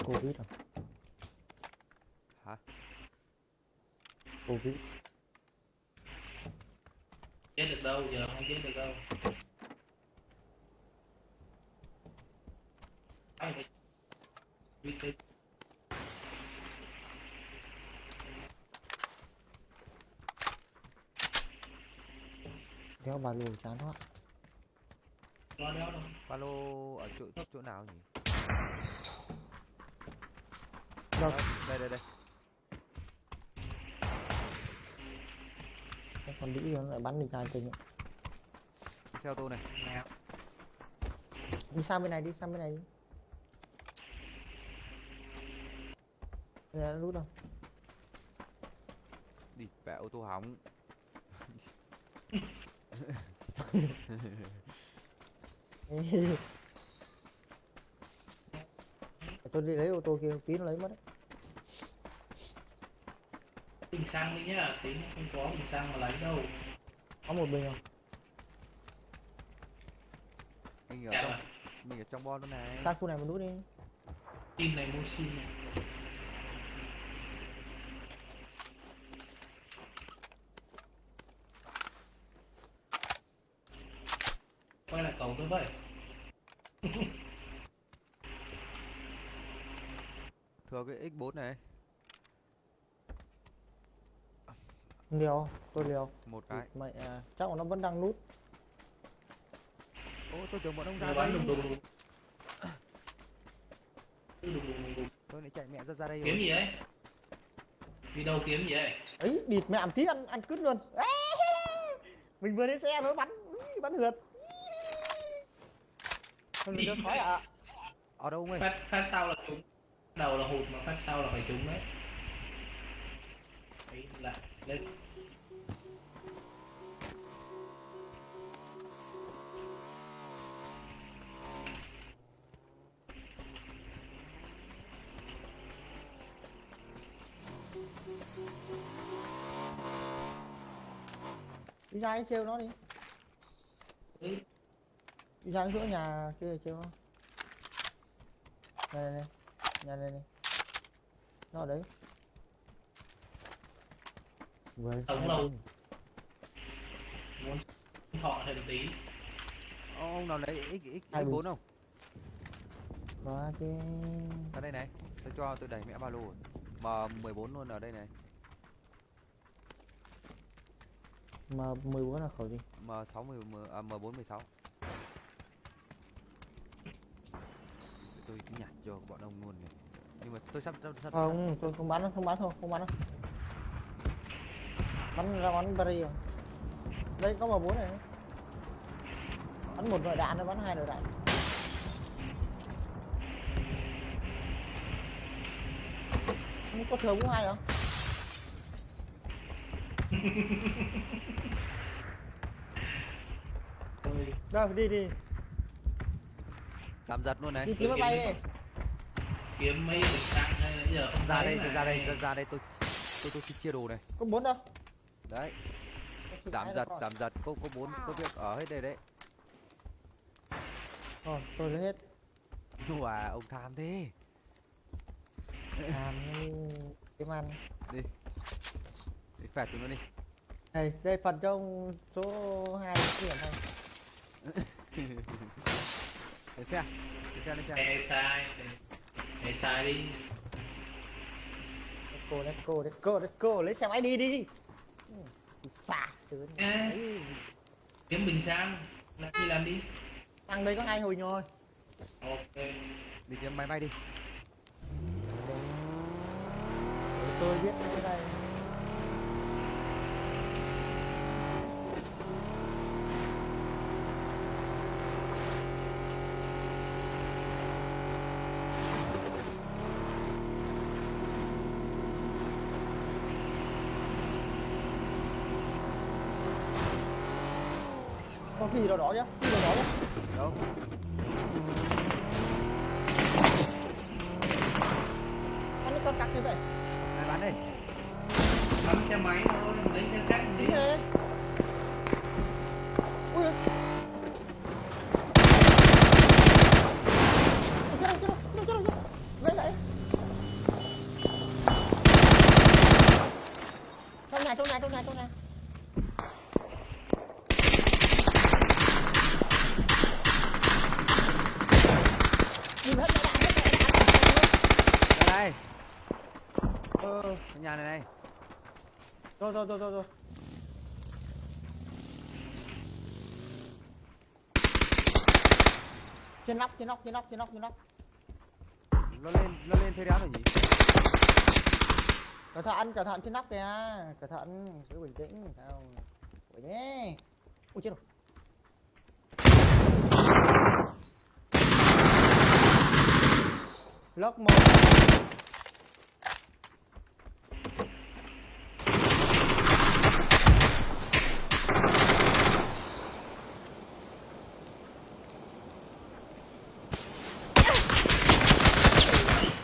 Covid à? Hả? Covid. Chết được đâu, giờ không chết được đâu. Ai phải biết thế. Đeo ba lô chán quá. Có đéo đâu. Ba lô ở chỗ nào nhỉ? Đâu? Đây. Cái con đĩ nó lại bắn mình hai kênh. Xe ô tô này. Nào. Đi sang bên này đi, sang bên này đi. Bây giờ nó rút đâu? Đi bẻ ô tô hỏng. Tôi đi lấy ô tô kia, tí nó lấy mất đấy. Bình xăng đi nhá, tí nó không có bình xăng mà lấy đâu. Có một bình không? Mình ở Dạ trong rồi. mình ở trong bon luôn này. Sang khu này một nút đi. Sim này mua sim này. Quay lại cầu tôi vậy. Thừa cái X4 này, Liều, tôi liều. một cái. Mày à, chắc là nó vẫn đang nút. Ô, tôi tưởng bọn ông ra Bắn đây. đùng đùng đùng. Đùng đùng đùng đùng. Tôi lại chạy mẹ ra đây Kiếm rồi. gì đấy? Đi đâu kiếm gì đấy? Ấy, địt mẹ tí ăn cứt luôn. Ê, mình vừa lên xe nó bắn bắn hượt. Thôi mình cho sói ạ. Ở đâu ông ơi? Phát sau là trúng. Đầu là hụt mà phát sau là phải trúng đấy. Đấy lại lên. Đi ra cái trêu nó đi. Ừ. Đi ra cái chỗ nhà kia trêu nó. Này. Nhà này. Nó ở đấy. Vừa Sống lâu. Muốn thọ thêm tí. Ông nào lấy x Hai 4 không? Có chứ. Ở đây này, tôi cho tôi đẩy mẹ ba lô rồi. M14 luôn ở đây này. Mà 14 là khẩu gì? M6 M4 16. Tôi nhặt cho bọn ông luôn này. Nhưng mà tôi sắp Không, tôi không bắn đâu, không bắn thôi, không bắn đâu. Bắn ra bắn Paris rồi. Đây có M4 này. Bắn một nội đạn, nó bắn hai nội đạn. Không có thừa cũng hai đâu. Đâu, đi. giảm giật luôn này. Đi kiếm máy bay đi. Kiếm mấy bình xăng này nãy giờ không Ra thấy đây, mà. ra đây tôi chia đồ này. Có 4 đâu. Đấy, Có xịt giảm cái giật, đâu giảm giật, có 4 có việc ở hết đây đấy. Rồi, tôi lấy hết. Wow, ông tham thế. Làm kiếm ăn. Đi phạt chúng nó đi. Đây phần cho ông số 2 điểm thôi. Lên xe. Ê sai đi. Let's go, lấy xe máy đi. Xả sướng. À. Kiếm bình xăng làm đi. Thằng đây có 2 hồi rồi. Ok. Đi kiếm máy bay đi. Để tôi biết cái này. Có cái gì đó đỏ chứ? Đâu? Bắn cái con cặc như vậy. Này bắn đi. Bắn xe máy thôi, lấy xe khác đi. Cái này. Ui. Chết đâu. Lấy dậy. Trong này. Nhìn hết đạn. Đây. Cái nhà này này. Rồi. Trên nóc. Nó lên thế đéo rồi nhỉ? Cẩn thận trên nóc kìa. Cẩn thận, giữ bình tĩnh. Không. Ủa nhé. Ui chết rồi. Lock 1.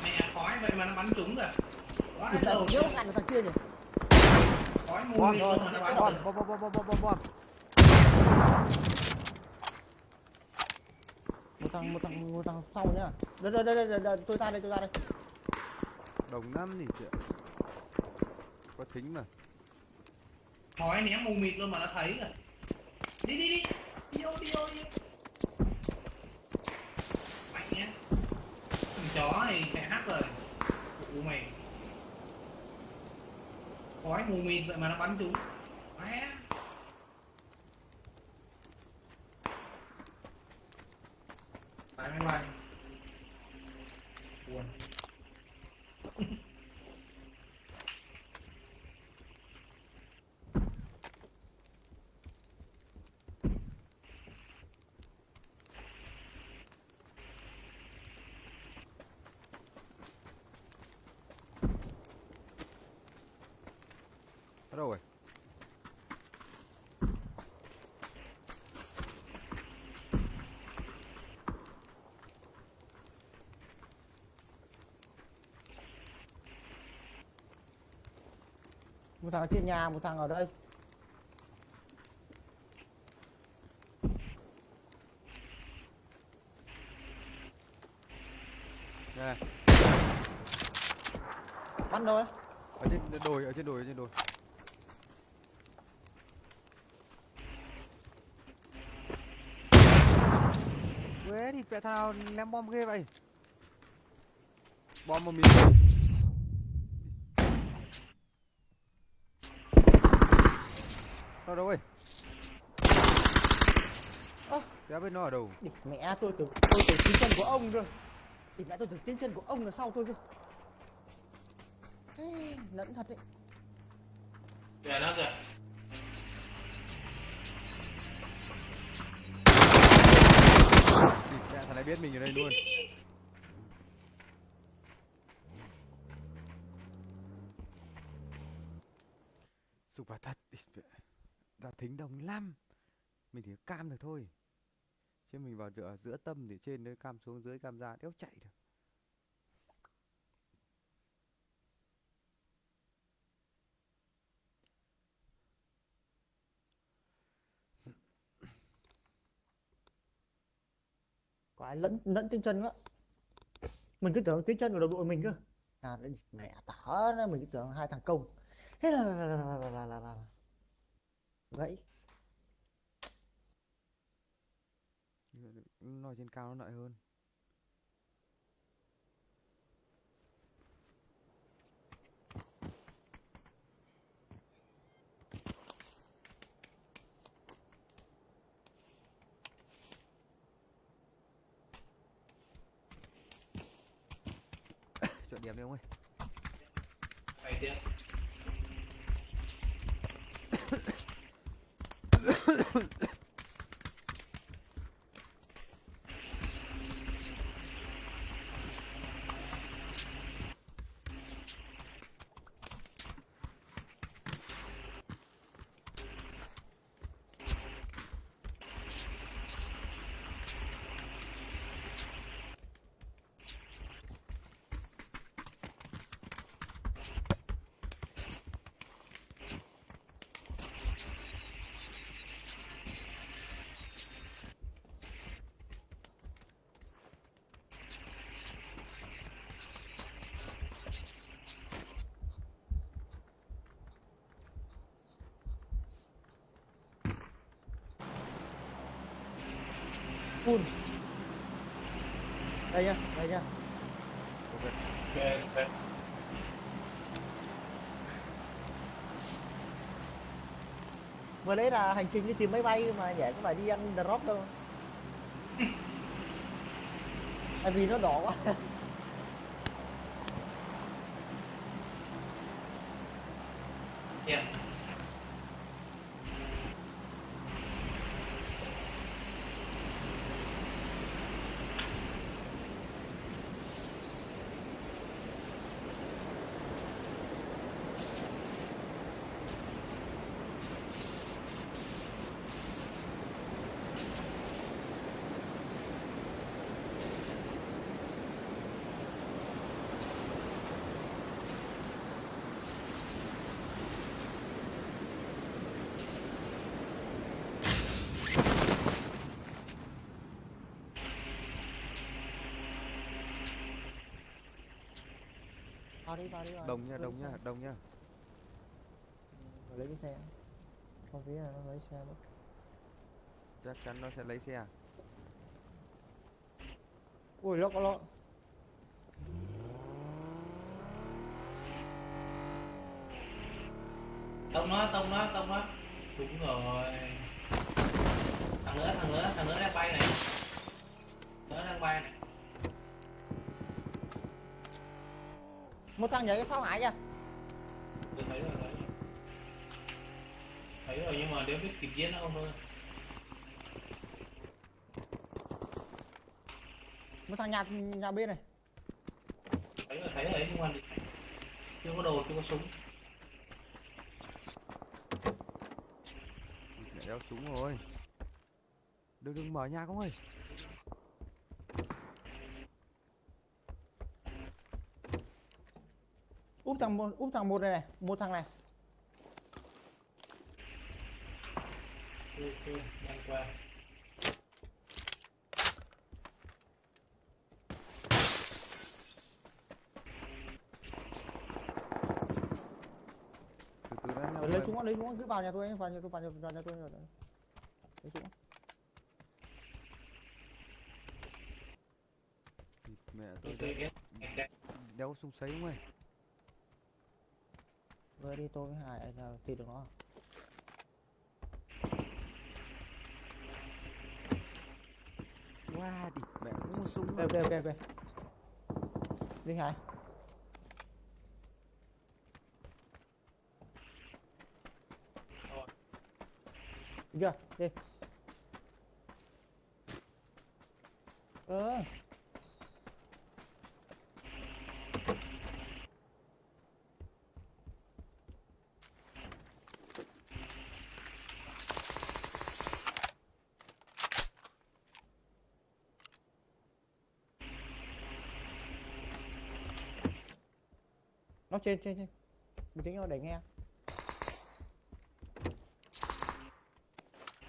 Mẹ khói vậy mà nó bắn trúng rồi. Quá Nhớ rồi. ngăn được thằng kia nhỉ. Khói mù Bom, mịt luôn mà nó bắn. bom. Một thằng sau nhá. Đây, tôi ra đây. Đồng năm gì chị ạ. Có thính mà. Khói ném mù mịt luôn mà nó thấy rồi. Đi. Đi vô. Mạnh nhá. Thằng chó này chạy hắc rồi. Ủa mày. Khói mù mịt vậy mà nó bắn trúng. Má. Tại máy bay. Buồn. Ở đâu rồi? Một thằng ở trên nhà, một thằng ở đây. Đây. Bắn đâu ấy? Ở trên đồi. Ý, mẹ thằng nào ném bom ghê vậy? Bom một mình. Nó đâu ơi? Ơ, Đéo biết nó ở đâu. địt mẹ tôi tưởng chính chân của ông cơ. Địt mẹ tôi tưởng chính chân của ông là sau tôi cơ. Ê, lẫn thật đấy. Kìa nó kìa. Mẹ thằng này biết mình ở đây luôn. Sụp vào thật. Đã thính đồng lắm. Mình chỉ cam được thôi. Chứ mình vào giữa tâm thì trên đấy cam xuống dưới cam ra đéo chạy được. Có ai lẫn tiếng chân nữa. Mình cứ tưởng tiếng chân của đồng đội mình cơ. À, đấy, mẹ tỏ nó mình cứ tưởng hai thằng công. Thế là gãy. Nó trên cao nó lợi hơn. Chọn điểm đi ông ơi. Mày tiếc. Full. Đây nha, đây nha. Ok. Vừa đấy là hành trình đi tìm máy bay mà nhảy có phải đi ăn drop đâu. Tại vì nó đỏ quá. Yeah. Vào đi. Đồng nha, Lấy đồng xe. nha, đồng nha. Rồi lấy cái xe. Không biết là nó lấy xe mất. Chắc chắn nó sẽ lấy xe. Ui nó có lộn. Tông nó. Đúng rồi. Thằng nữa đang bay này. Nữa đang bay này. Một thằng nhảy cái sao hải kìa. Tôi thấy rồi. Thấy rồi nhưng mà đéo biết kịp giết nó không thôi. Một thằng nhà bên này. Thấy rồi nhưng mà chưa có đồ, chưa có súng. Mẹ đeo súng rồi. Đừng mở nhà không ơi. Úp thằng một này này, một thằng này. Ok, nhanh qua. Từ từ đã nhau. Lấy súng cứ vào nhà tôi, vào nhà tôi rồi. Lấy súng. Mẹ tôi đéo súng sấy ông ơi. Vừa đi tôi với Hải là tìm được nó. Wow, địt mẹ không có súng Ok à. ok ok ok. Đi Hải. Đi chưa? Đi. Ờ. Nó trên. Mình tính nó để nghe.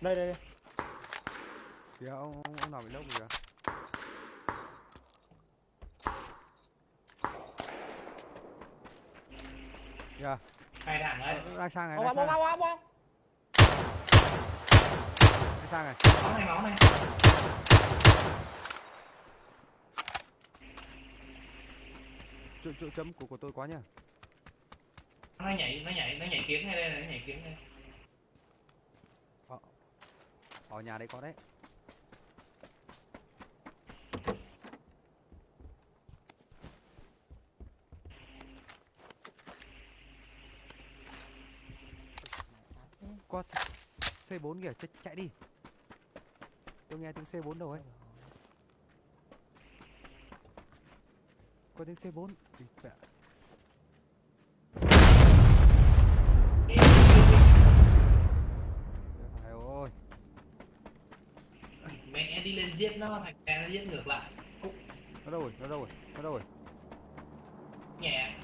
Đây. Kìa ông nào bị lốc rồi kìa. Kìa. Hai thằng ấy. Đang sang này, Bom đang bom sang này, bom bom. đang sang này. Máu này. Chỗ chấm của tôi quá nhá. Nó nhảy kiếm ngay đây này, nó nhảy kiếm ngay. Ở nhà đấy có đấy. Có C4 kìa, chạy đi. Tôi nghe tiếng C4 đâu ấy. Có tiếng C4. Địt mẹ. Phải ôi. Mẹ đi lên giết nó, thằng cha nó giết ngược lại. Cúc Nó đâu rồi? nhẹ.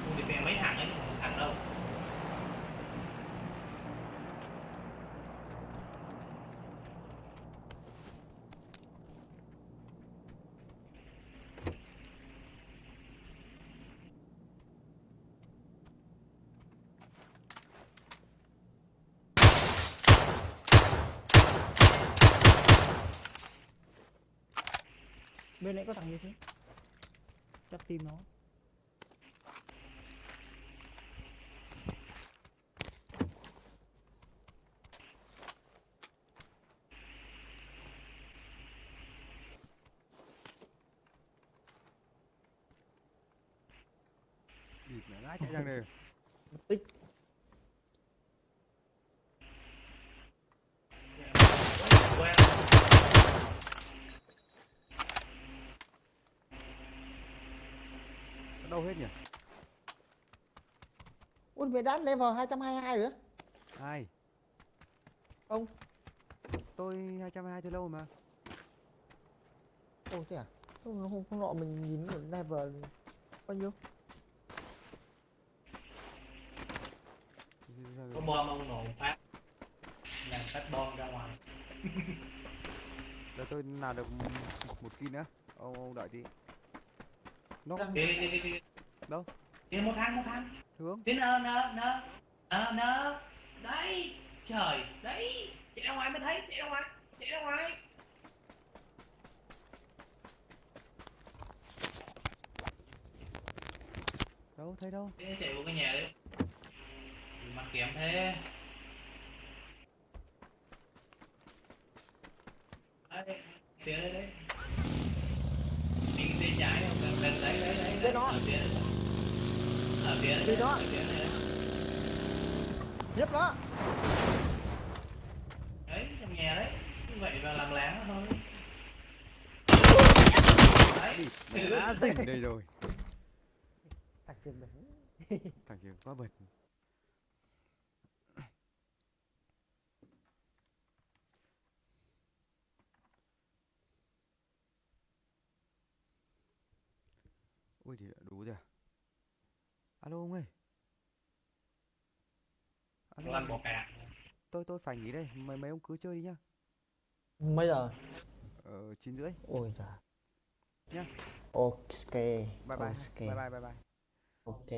Không thì mấy thằng ấy, không thằng đâu. Bên nãy có thằng gì thế? Chắc tim nó. Địt mẹ, lái chạy sang đây. Mất tích. Quen. Nó đâu hết nhỉ? Ui mày đã level 222 rồi á? Ai? Ông. Tôi 220 từ lâu mà. Ồ thế à? Hôm nọ mình nhìn một level bao nhiêu? Có bom ông nổ phát. Làm phát bom ra ngoài. Để tôi nào được một kill nữa. Ông đợi tí. Nó Kìa. đâu? Kìa một thằng. Hướng. Kìa nơ. Đấy. Trời, đấy. Chạy ra ngoài mới thấy, chạy ra ngoài. Đâu thấy đâu? Thế chạy vô cái nhà đấy. Mặt kém thế. Đấy, phía đấy. Mình bên trái không? Gần đấy. Phía đó. Ở phía đấy. Phía đó. Ở phía này. Nhấp nó. Đấy, trong nhà đấy. Như vậy vào làm láng thôi. Đấy. Mẹ đã rình đây rồi. Thằng trên bẩn. Thằng kia quá bẩn. Ui thì đã đủ rồi à? Alo ông ơi. Đồ ăn bò cạp. Tôi phải nghỉ đây. Mấy ông cứ chơi đi nhá. Mấy giờ? 9:30 Ôi trời. nhá. Ok. Bye bye. Ok. Bye bye. Ok.